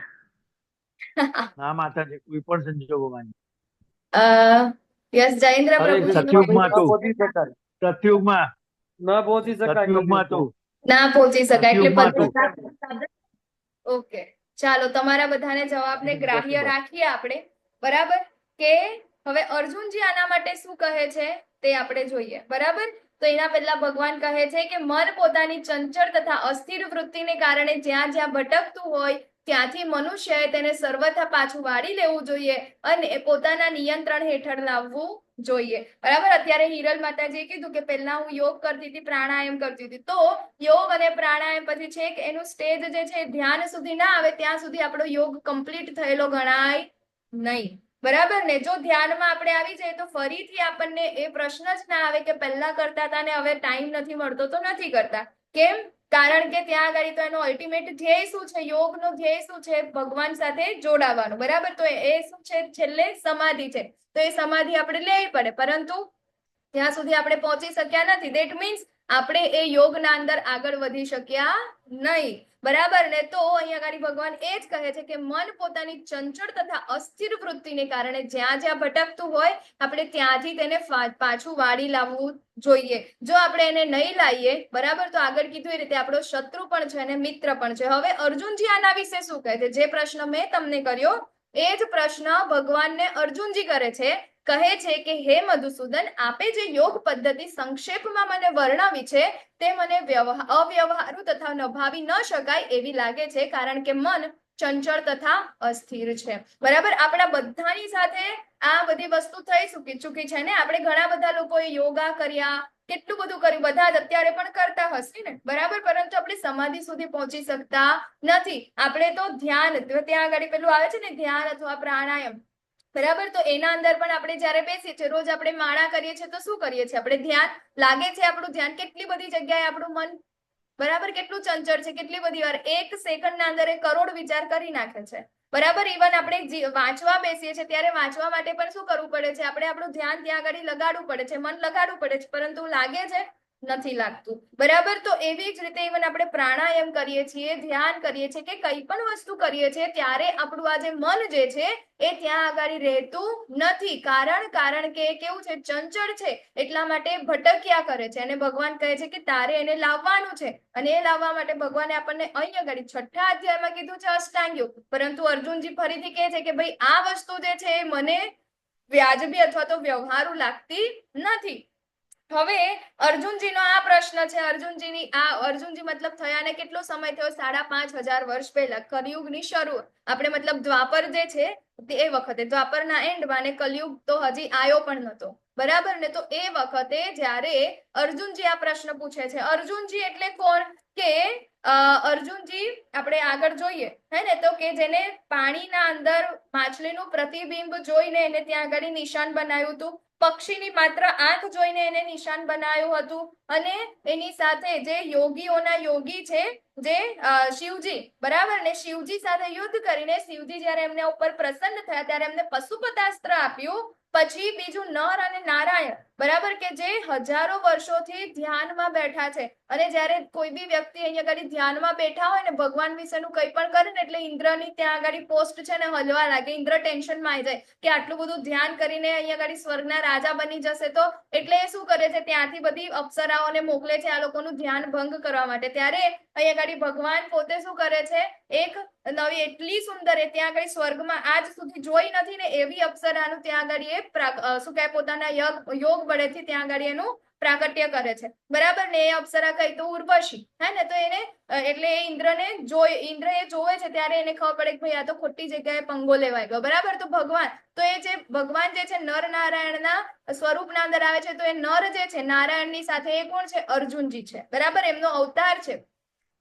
ના માતાજી, કોઈ પણ સંજોગોમાં યસ, જયેન્દ્ર પ્રભુજી. સતયુગમાં હતું. પહોંચી શકાય. સતયુગમાં ન પહોંચી શકાય. સતયુગમાં હતું. ના પહોંચી શકાય એટલે સતયુગમાં ઓકે, ચાલો તમારા બધાને જવાબને ગ્રાહ્ય રાખીએ આપણે. બરાબર, કે હવે અર્જુનજી આના માટે શું કહે છે તે આપણે જોઈએ. બરાબર, તો એના પહેલા ભગવાન કહે છે કે મન પોતાની ચંચળ તથા અસ્થિર વૃત્તિને કારણે જ્યાં જ્યાં ભટકતું હોય ત્યાંથી મનુષ્યએ તેને સર્વથા પાછું વાળી લેવું જોઈએ અને પોતાના નિયંત્રણ હેઠળ લાવવું જોઈએ. બરાબર, અત્યારે હિરલ માતાજીએ કીધું કે પહેલા હું યોગ કરતી હતી, પ્રાણાયામ કરતી હતી. તો યોગ અને પ્રાણાયામ પછી છે કે એનું સ્ટેજ જે છે ધ્યાન સુધી ના આવે ત્યાં સુધી આપણો યોગ કમ્પ્લીટ થયેલો ગણાય નહીં. બરાબર ને? જો ધ્યાનમાં આપણે આવી જાય તો ફરીથી આપણને એ પ્રશ્ન જ ના આવે કે પહેલા કરતા હતા ને હવે ટાઈમ નથી મળતો તો નથી કરતા. કેમ? કારણ કે ત્યાં આગળ તો એનો અલ્ટિમેટ ધ્યેય શું છે? યોગનો ધ્યેય શું છે? ભગવાન સાથે જોડાવાનું. બરાબર, તો એ શું છે? છેલ્લે સમાધિ છે. તો એ સમાધિ આપણે લેવી પડે, પરંતુ ત્યાં સુધી આપણે પહોંચી શક્યા નથી. ધેટ મીન્સ આપણે એ યોગના અંદર આગળ વધી શક્યા નહીં. બરાબર ને? તો અહીંયા આગળ ભગવાન એ જ કહે છે કે મન પોતાની ચંચળ તથા અસ્થિર વૃત્તિને કારણે જ્યાં જ્યાં ભટકતું હોય આપણે ત્યાંથી તેને પાછું વાળી લાવવું જોઈએ. જો આપણે એને નહીં લાવીએ, બરાબર, તો આગળ કીધું એ રીતે આપણો શત્રુ પણ છે અને મિત્ર પણ છે. હવે અર્જુનજી આના વિશે શું કહે છે? જે પ્રશ્ન મેં તમને કર્યો એ જ પ્રશ્ન ભગવાનને અર્જુનજી કરે છે. કહે છે કે હે મધુસૂદન, આપે જે યોગ પદ્ધતિ સંક્ષેપમાં મને વર્ણવી છે તે મને અવ્યવહારુ તથા નભાવી ન શકાય એવી લાગે છે, કારણ કે મન ચંચળ તથા અસ્થિર છે. બરાબર, આપણા બધાની સાથે આ બધી વસ્તુ થઈ ચૂકી છે ને. આપણે ઘણા બધા લોકોએ યોગા કર્યા, કેટલું બધું કર્યું, બધા જ અત્યારે પણ કરતા હશે ને, બરાબર, પરંતુ આપણે સમાધિ સુધી પહોંચી શકતા નથી. આપણે તો ધ્યાન, ત્યાં આગળ પેલું આવે છે ને ધ્યાન અથવા પ્રાણાયામ, બરાબર, તો એના અંદર પણ આપણે જયારે બેસીએ છીએ, રોજ આપણે માળા કરીએ છીએ તો શું કરીએ છીએ? આપણે ધ્યાન લાગે છે, આપણું ધ્યાન કેટલી બધી જગ્યાએ, આપણું મન, બરાબર, કેટલું ચંચળ છે, કેટલી બધી વાર 1 સેકન્ડના અંદર 1 કરોડ વિચાર કરી નાખે છે, બરાબર. ઇવન આપણે વાંચવા બેસીએ છીએ ત્યારે વાંચવા માટે પણ શું કરવું પડે છે? આપણે આપણું ધ્યાન ત્યાં આગળ લગાડવું પડે છે, મન લગાડવું પડે છે, પરંતુ લાગે છે? નથી લાગતું, બરાબર. તો એવી જ રીતે ઇવન આપણે પ્રાણાયામ કરીએ છીએ, ધ્યાન કરીએ છીએ કે કઈ પણ વસ્તુ કરીએ છીએ ત્યારે આપણું આ જે મન જે છે એ ત્યાં આગળ રહેતું નથી. કારણ કે કેવું છે? ચંચળ છે, એટલા માટે ભટક્યા કરે છે. અને ભગવાન કહે છે કે તારે એને લાવવાનું છે, અને એ લાવવા માટે ભગવાને આપણને અહીં આગળ 6થા અધ્યાયમાં કીધું છે અષ્ટાંગ યોગ, પરંતુ અર્જુનજી ફરીથી કહે છે કે ભાઈ આ વસ્તુ જે છે એ મને વ્યાજબી અથવા તો વ્યવહારુ લાગતી નથી. હવે અર્જુનજીનો આ પ્રશ્ન છે. અર્જુનજી મતલબ થયાને કેટલો સમય થયો? 5,500 વર્ષ પહેલા, કલિયુગની શરૂ, આપણે મતલબ દ્વાપર જે છે એ વખતે, દ્વાપરના એન્ડમાં, ને કલિયુગ તો હજી આવ્યો પણ નતો, બરાબર ને? તો એ વખતે જ્યારે અર્જુનજી આ પ્રશ્ન પૂછે છે, અર્જુનજી એટલે કોણ? કે અર્જુનજી આપણે આગળ જોઈએ હે ને, તો કે જેને પાણીના અંદર માછલીનું પ્રતિબિંબ જોઈને એને ત્યાં આગળ નિશાન બનાવ્યું હતું, પક્ષીની માત્ર આંખ જોઈને એને નિશાન બનાવ્યું હતું, અને એની સાથે જે યોગીઓના યોગી છે જે શિવજી, બરાબર ને, શિવજી સાથે યુદ્ધ કરીને શિવજી જયારે એમને ઉપર પ્રસન્ન થયા ત્યારે એમને પશુપતાસ્ત્ર આપ્યું. પછી બીજું નર અને નારાયણ, બરાબર, કે જે હજારો વર્ષોથી ધ્યાનમાં બેઠા છે, અને જયારે કોઈ બી વ્યક્તિ અહીંયા આગળ ધ્યાનમાં બેઠા હોય ને, ભગવાન વિશેનું કંઈ પણ કરે ને, એટલે ઇન્દ્રની ત્યાં આગળ પોસ્ટ છે ને હલવા લાગે. ઇન્દ્ર ટેન્શનમાં આવી જાય કે આટલું બધું ધ્યાન કરીને અહીંયા આગળ સ્વર્ગના રાજા બની જશે તો, એટલે એ શું કરે છે? ત્યાંથી બધી અપ્સરાઓને મોકલે છે આ લોકોનું ધ્યાન ભંગ કરવા માટે. ત્યારે અહીંયા આગળ ભગવાન પોતે શું કરે છે? એક નવી એટલી સુંદર, એ ત્યાં આગળ સ્વર્ગમાં આજ સુધી જોઈ નથી ને એવી અપ્સરાનું ત્યાં આગળ એ શું કહે, પોતાના યોગ બળેથી ત્યાં આગળ એનું પ્રાકટ્ય કરે છે, બરાબર ને? એ અપ્સરા કઈ તો ઉર્વશી, હે ને? તો એને એટલે ઇન્દ્ર એ જોવે છે ત્યારે એને ખબર પડે કે ભાઈ આ તો ખોટી જગ્યાએ પંગો લેવાય ગયો, બરાબર. તો ભગવાન જે છે નર નારાયણના સ્વરૂપના અંદર આવે છે, તો એ નર જે છે નારાયણની સાથે એ કોણ છે? અર્જુનજી છે, બરાબર, એમનો અવતાર છે.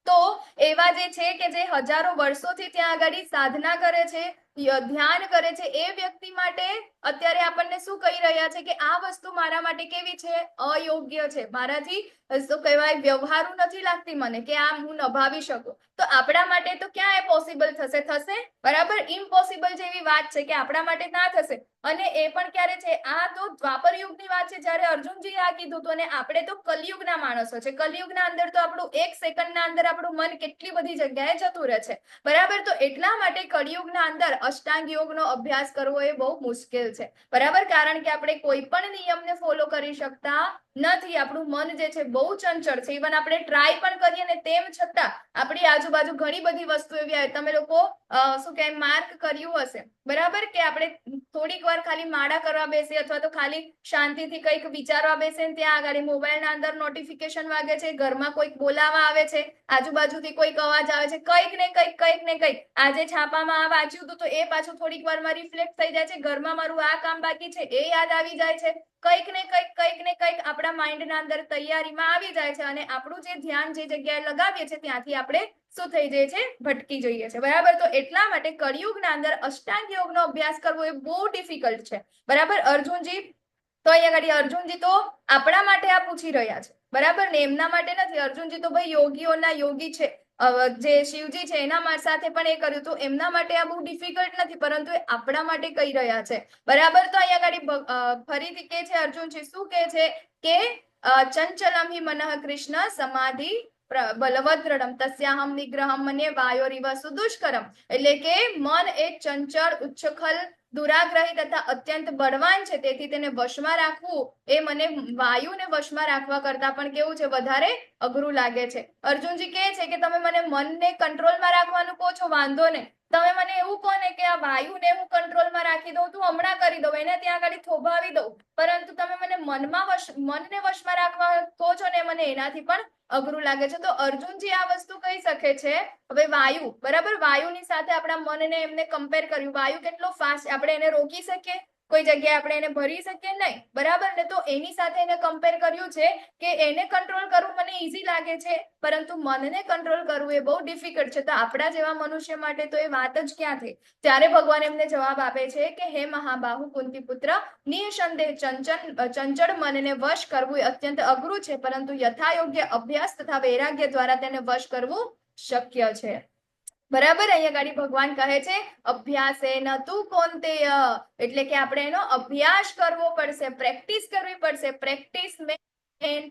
તો એવા જે છે કે જે હજારો વર્ષોથી ત્યાં આગળ સાધના કરે છે, ધ્યાન કરે છે, એ વ્યક્તિ માટે અત્યારે આપણને શું કહી રહ્યા છે? કે આ વસ્તુ મારા માટે કેવી છે? અયોગ્ય છે, મારાથી શું કહેવાય, વ્યવહારુ નથી લાગતી મને, કે આ હું નભાવી શકું. તો આપણા માટે તો ક્યાં એ પોસિબલ થશે? બરાબર, ઇમ્પોસિબલ જેવી વાત છે કે આપણા માટે ના થશે. અને એ પણ ક્યારે છે? આ તો દ્વાપર યુગની વાત છે જ્યારે અર્જુનજી આ કીધું હતું, અને આપણે તો કલિયુગના માણસો છે. કલિયુગના અંદર તો આપણું 1 સેકન્ડના અંદર આપણું મન કેટલી બધી જગ્યાએ જતું રહે છે, બરાબર. તો એટલા માટે કળિયુગના અંદર અષ્ટાંગ યોગનો અભ્યાસ કરવો એ બહુ મુશ્કેલ છે, બરાબર, કારણ કે આપણે કોઈ પણ નિયમને ફોલો કરી શકતા નથી. આપણું મન જે છે બહુ ચંચળ છે. ઇવન આપણે ટ્રાય પણ કરીએ ને તેમ છતાં આપણી આજુબાજુ ઘણી બધી વસ્તુ એવી આવે. તમે લોકો શું કહે, માર્ક કર્યું હશે, બરાબર, કે આપણે થોડીક વાર ખાલી માળા કરવા બેસીએ અથવા તો ખાલી શાંતિથી કંઈક વિચારવા બેસે, ત્યાં આગળ મોબાઈલના અંદર નોટિફિકેશન વાગે છે, ઘરમાં કોઈક બોલાવા આવે છે, આજુબાજુથી કોઈક અવાજ આવે છે, કંઈક ને કંઈક. આજે છાપામાં આ વાંચ્યું હતું તો એ પાછું થોડીક વારમાં રિફ્લેક્ટ થઈ જાય છે, ઘરમાં મારું આ કામ બાકી છે એ યાદ આવી જાય છે, કંઈક ને કંઈક આપણા માઇન્ડના અંદર તૈયારીમાં આવી જાય છે, અને આપણું જે ધ્યાન જે જગ્યાએ લગાવીએ છીએ ત્યાંથી આપણે શું થઈ જાય છે? ભટકી જઈએ છે, બરાબર. તો એટલા માટે કળિયુગના અંદર અષ્ટાંગ યોગનો અભ્યાસ કરવો એ બહુ ડિફિકલ્ટ છે, બરાબર. અર્જુનજી તો અહીંયા અર્જુનજી તો આપણા માટે આ પૂછી રહ્યા છે, બરાબર ને, એમના માટે નથી. અર્જુનજી તો ભાઈ યોગીઓના યોગી છે, જે શિવજી છે એના સાથે પણ એ કર્યું હતું, એમના માટે આ બહુ ડિફિકલ્ટ નથી, પરંતુ એ આપણા માટે કહી રહ્યા છે, બરાબર. તો અહીંયા ફરીથી કે છે અર્જુનજી, શું કે છે? કે ચંચલમ હિ મનઃ કૃષ્ણ સમાધિ બલવદ્રઢમ તસ્યાહમ નિગ્રહમ મન્યે વાયોરિવ સુદુષ્કરમ. એટલે કે મન એક ચંચળ, ઉચ્છખલ, દુરાગ્રહી તથા અત્યંત બળવાન છે, તેથી તેને વશમાં રાખવું એ મને વાયુને વશમાં રાખવા કરતા પણ કેવું છે, વધારે અઘરું લાગે છે. અર્જુનજી કહે છે કે તમે મને મનને કંટ્રોલમાં રાખવાનું કહો છો, વાંધો નહીં, તમે મને એવું કહો ને કે આ વાયુને હું કંટ્રોલમાં રાખી દઉં, તું હમણાં કરી દઉં, એને ત્યાં આગળ થોભાવી દઉં, પરંતુ તમે મને મનને વશમાં રાખવા કહો છો ને, મને એનાથી પણ અઘરું લાગે છે. તો અર્જુનજી આ વસ્તુ કહી શકે છે. હવે વાયુ, બરાબર, વાયુની સાથે આપણા મનને એમને કમ્પેર કર્યું. વાયુ કેટલો ફાસ્ટ, આપણે એને રોકી શકીએ કોઈ જગ્યાએ, આપણે એને ભરી શકીએ નહીં, બરાબર ને? તો એની સાથે એને કમ્પેર કર્યું છે કે એને કંટ્રોલ કરવું મને ઈઝી લાગે છે, પરંતુ મનને કંટ્રોલ કરવું એ બહુ ડિફિકલ્ટ છે. તો આપણા જેવા મનુષ્ય માટે તો એ વાત જ ક્યાં થઈ. ત્યારે ભગવાન એમને જવાબ આપે છે કે હે મહાબાહુ કુંતી પુત્ર, નિસંદેહ ચંચળ મનને વશ કરવું એ અત્યંત અઘરું છે, પરંતુ યથાયોગ્ય અભ્યાસ તથા વૈરાગ્ય દ્વારા તેને વશ કરવું શક્ય છે. બરાબર, અહીંયા ગાડી ભગવાન કહે છે અભ્યાસે ન તું કોંતેય, એટલે કે આપણે એનો અભ્યાસ કરવો પડશે, પ્રેક્ટિસ કરવી પડશે. પ્રેક્ટિસ મેક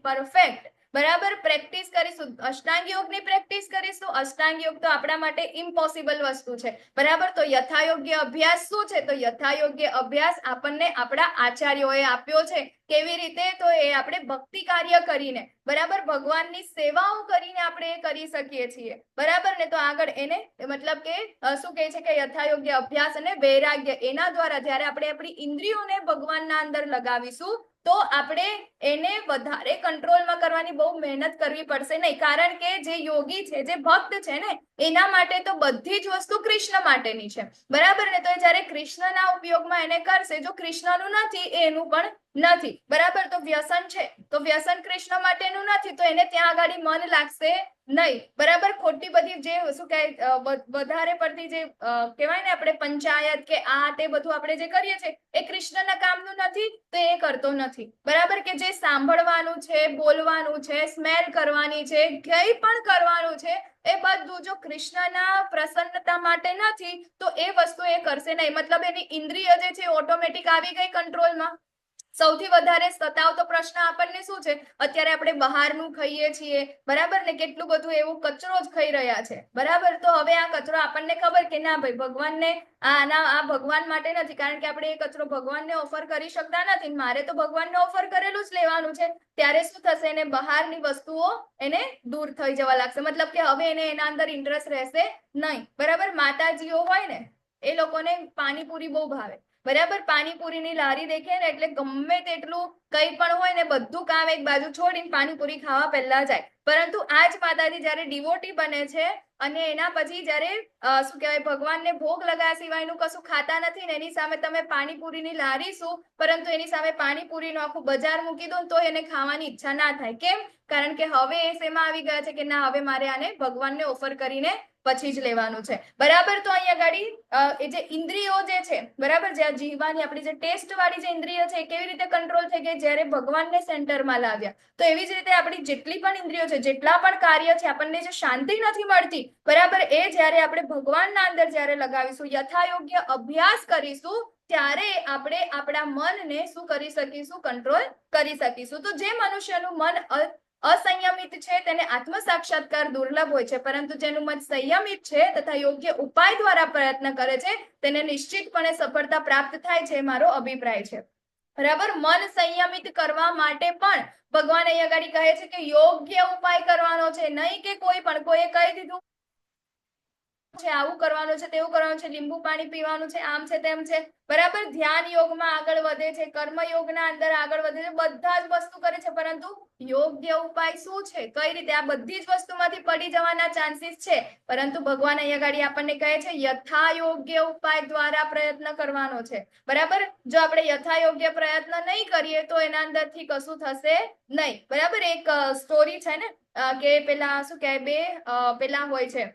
પરફેક્ટ, બરાબર. પ્રેક્ટિસ કરીશું, અષ્ટાંગ યોગની પ્રેક્ટિસ કરીશું. અષ્ટાંગ યોગ તો આપણા માટે ઇમ્પોસિબલ વસ્તુ છે, બરાબર. તો યથાયોગ્ય અભ્યાસ શું છે? તો યથાયોગ્ય અભ્યાસ આપણને આપણા આચાર્યોએ આપ્યો છે. કેવી રીતે? તો એ આપણે ભક્તિ કાર્ય કરીને, બરાબર, ભગવાનની સેવાઓ કરીને આપણે એ કરી શકીએ છીએ, બરાબર ને? તો આગળ એને મતલબ કે શું કહે છે કે યથાયોગ્ય અભ્યાસ અને વૈરાગ્ય, એના દ્વારા જ્યારે આપણે આપણી ઇન્દ્રિયોને ભગવાનના અંદર લગાવીશું તો આપણે એને વધારે કંટ્રોલમાં કરવાની બહુ મહેનત કરવી પડશે નહીં. કારણ કે જે યોગી છે, જે ભક્ત છે ને, એના માટે તો બધી જ વસ્તુ કૃષ્ણ માટેની છે, બરાબર ને? તો એ જ્યારે કૃષ્ણના ઉપયોગમાં એને કરશે, જો કૃષ્ણનું નથી એનું પણ નથી, બરાબર. તો વ્યસન છે, તો વ્યસન કૃષ્ણ માટેનું નથી, તો એને ત્યાં આગળ મન લાગશે નહીં, બરાબર. ખોટી બધી જે શું કહેવાય વધારે પડતી જે કહેવાય ને આપણે પંચાયત કે આ તે બધું આપણે જે કરીએ છીએ એ કૃષ્ણના કામનું નથી, તો એ કરતો નથી, બરાબર. કે જે સાંભળવાનું છે, બોલવાનું છે, સ્મેલ કરવાની છે, કંઈ પણ કરવાનું છે, એ બધું જો કૃષ્ણના પ્રસન્નતા માટે નથી તો એ વસ્તુ એ કરશે નહીં. મતલબ એની ઇન્દ્રિય જે છે ઓટોમેટિક આવી ગઈ કંટ્રોલમાં. સૌથી વધારે સતાવતો પ્રશ્ન આપણને શું છે? અત્યારે આપણે બહારનું ખાઈએ છીએ, બરાબર ને? કેટલું બધું એવું કચરો જ ખાઈ રહ્યા છે, બરાબર. તો હવે આ કચરો આપણને ખબર કે ના ભાઈ ભગવાનને આ ભગવાન માટે નથી, કારણ કે આપણે એ કચરો ભગવાનને ઓફર કરી શકતા નથી. મારે તો ભગવાનને ઓફર કરેલું જ લેવાનું છે. ત્યારે શું થશે? એને બહારની વસ્તુઓ એને દૂર થઈ જવા લાગશે, મતલબ કે હવે એને એના અંદર ઇન્ટરેસ્ટ રહેશે નહીં, બરાબર. માતાજીઓ હોય ને એ લોકોને પાણીપુરી બહુ ભાવે, બરાબર. પાણીપુરીની લારી દેખે ને એટલે ગમે તેટલું કંઈ પણ હોય ને બધું કામ એક બાજુ છોડીને પાણીપુરી ખાવા પહેલા જાય. પરંતુ આ જ માતાજી જ્યારે ડિવોટી બને છે અને એના પછી જ્યારે શું કહેવાય ભગવાનને ભોગ લગાવ્યા સિવાયનું કશું ખાતા નથી ને એની સામે તમે પાણીપુરીની લારી શું, પરંતુ એની સામે પાણીપુરીનું આખું બજાર મૂકી દો તો એને ખાવાની ઈચ્છા ના થાય. કેમ? કારણ કે હવે એ શેમાં આવી ગયા છે કે ના, હવે મારે આને ભગવાનને ઓફર કરીને પછી જ લેવાનું છે, બરાબર. તો અહીંયા ગાડી એ જે ઇન્દ્રિયો જે છે, બરાબર, જે જીવવાની આપણી જે ટેસ્ટ વાળી જે ઇન્દ્રિય છે એ કેવી રીતે કંટ્રોલ થઈ ગઈ? જ્યારે ભગવાનને સેન્ટરમાં લાવ્યા. તો એવી જ રીતે આપણી જેટલી પણ ઇન્દ્રિયો છે, જેટલા પણ કાર્ય છે, આપણને જે શાંતિ નથી મળતી, બરાબર, એ જ્યારે આપણે ભગવાનના અંદર જ્યારે લગાવીશું, યથાયોગ્ય અભ્યાસ કરીશું, ત્યારે આપણે આપણા મનને શું કરી શકીશું? કંટ્રોલ કરી શકીશું. તો જે મનુષ્યનું મન અસંયમિત છે તેને આત્મ સાક્ષાત્કાર દુર્લભ હોય છે, પરંતુ જેનું મન સંયમિત છે તથા યોગ્ય ઉપાય દ્વારા પ્રયત્ન કરે છે તેને નિશ્ચિતપણે સફળતા પ્રાપ્ત થાય છે, મારો અભિપ્રાય છે, બરાબર. મન સંયમિત કરવા માટે પણ ભગવાન અહીંયા આગળ કહે છે કે યોગ્ય ઉપાય કરવાનો છે, નહીં કે કોઈ પણ કોઈએ કહી દીધું છે આવું કરવાનું છે, તેવું કરવાનું છે, લીંબુ પાણી પીવાનું છે, આમ છે તેમ છે, બરાબર. ધ્યાન યોગમાં આગળ વધે છે, કર્મ યોગના અંદર આગળ વધે છે, બધા જ વસ્તુ કરે છે, પરંતુ યોગ્ય ઉપાય શું છે? કઈ રીતે? આ બધી જ વસ્તુમાંથી પડી જવાના ચાન્સીસ છે, પરંતુ ભગવાન અહીંયા આગળ આપણને કહે છે યથાયોગ્ય ઉપાય દ્વારા પ્રયત્ન કરવાનો છે, બરાબર. જો આપણે યથાયોગ્ય પ્રયત્ન નહીં કરીએ તો એના અંદરથી કશું થશે નહીં, બરાબર. એક સ્ટોરી છે ને કે પેલા શું કહેવાય પેલા હોય છે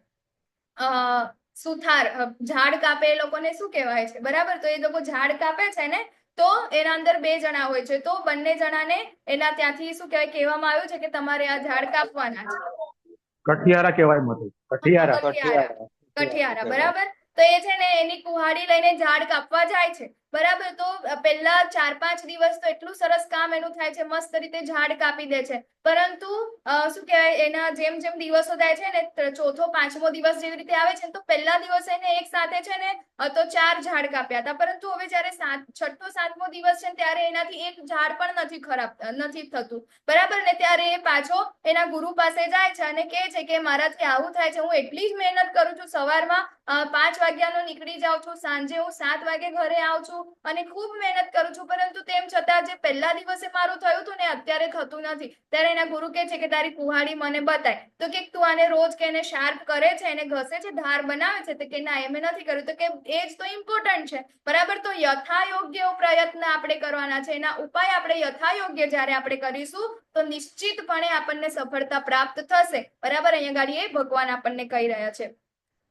સુથાર, ઝાડ કાપે એ લોકોને શું કહેવાય છે, બરાબર. તો એ લોકો ઝાડ કાપે છે ને તો એના અંદર 2 જણા હોય છે, તો બંને જણાને એના ત્યાંથી શું કહેવાય કહેવામાં આવ્યું છે કે તમારે આ ઝાડ કાપવાના છે. કઠિયારા કહેવાય મતે, કઠિયારા. કઠિયારા, બરાબર. તો એ છે ને એની કુહાડી લઈને ઝાડ કાપવા જાય છે, બરાબર. તો પહેલા 4-5 દિવસ તો એટલું સરસ કામ એનું થાય છે, મસ્ત રીતે ઝાડ કાપી દે છે, પરંતુ શું કહેવાય, એના જેમ જેમ દિવસો થાય છે ને, ચોથો 5મો દિવસ જેવી રીતે આવે છે ને, તો પહેલા દિવસે એને એક સાથે છે ને તો 4 ઝાડ કાપ્યા હતા, પરંતુ હવે જયારે 6ઠ્ઠો 7મો દિવસ છે ત્યારે એનાથી એક ઝાડ પણ નથી થતું, બરાબર ને. ત્યારે એ પાછો એના ગુરુ પાસે જાય છે અને કહે છે કે મારાથી આવું થાય છે, હું એટલી જ મહેનત કરું છું, સવારમાં 5 વાગ્યાનો નીકળી જાઉં છું, સાંજે હું 7 વાગે ઘરે આવું છું અને ખૂબ મહેનત કરું છું, પરંતુ તેમ છતાં જે પહેલા દિવસે મારું થયું હતું ને અત્યારે થતું નથી. ત્યારે એના ગુરુ કહે છે કે તારી કુહાડી મને બતાય, તો કે તું આને રોજ કે એને શાર્પ કરે છે, એને ઘસે છે, ધાર બનાવે છે, તો કે ના એમ નથી કર્યું, તો કે એ જ તો ઇમ્પોર્ટન્ટ છે, બરાબર. તો યથાયોગ્ય પ્રયત્ન આપણે કરવાના છે, એના ઉપાય આપણે યથાયોગ્ય જ્યારે આપણે કરીશું તો નિશ્ચિતપણે આપણને સફળતા પ્રાપ્ત થશે, બરાબર. અહીંયા ગાડી એ ભગવાન આપણને કહી રહ્યા છે.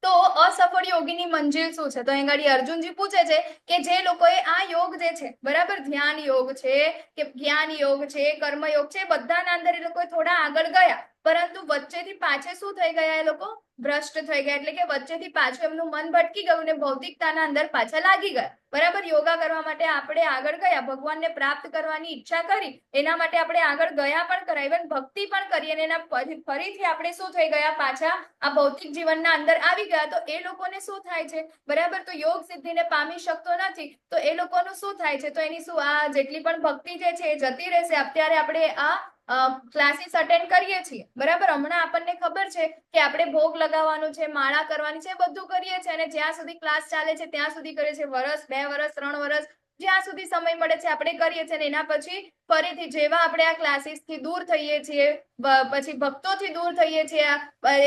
તો અસફળ યોગીની મંજિલ શું છે? તો અહીં ગાડી અર્જુનજી પૂછે છે કે જે લોકોએ આ યોગ જે છે, બરાબર, ધ્યાન યોગ છે કે જ્ઞાન યોગ છે, કર્મ યોગ છે, બધાના અંદર એ લોકો થોડા આગળ ગયા, પરંતુ વચ્ચેથી પાછે શું થઈ ગયા, એ લોકો ભ્રષ્ટ થઈ ગયા, એટલે કે વચ્ચેથી પાછું એમનું મન ભટકી ગયું ને ભૌતિકતાના અંદર પાછા લાગી ગયા, બરાબર. યોગા કરવા માટે આપણે આગળ ગયા, ભગવાનને પ્રાપ્ત કરવાની ઈચ્છા કરી, એના માટે આપણે આગળ ગયા પણ ખરા, ઇવન ભક્તિ પણ કરી, અને એના ફરીથી આપણે શું થઈ ગયા, પાછા આ ભૌતિક જીવનના અંદર આવી ગયા. તો એ લોકોને શું થાય છે, બરાબર, તો યોગ સિદ્ધિને પામી શકતો નથી, તો એ લોકોનું શું થાય છે, તો એની શું આ જેટલી પણ ભક્તિ જે છે એ જતી રહેશે. અત્યારે આપણે આ ક્લાસીસ અટેન્ડ કરીએ છીએ, બરાબર, હમણાં આપણને ખબર છે કે આપણે ભોગ લગાવવાનું છે, માળા કરવાની છે, બધું કરીએ છીએ, અને જ્યાં સુધી ક્લાસ ચાલે છે ત્યાં સુધી કરીએ છીએ, વર્ષ 2 વર્ષ 3 વર્ષ જ્યાં સુધી સમય મળે છે આપણે કરીએ છીએ, અને એના પછી ફરીથી જેવા આપણે આ ક્લાસીસ થી દૂર થઈએ છીએ, પછી ભક્તોથી દૂર થઈએ છીએ,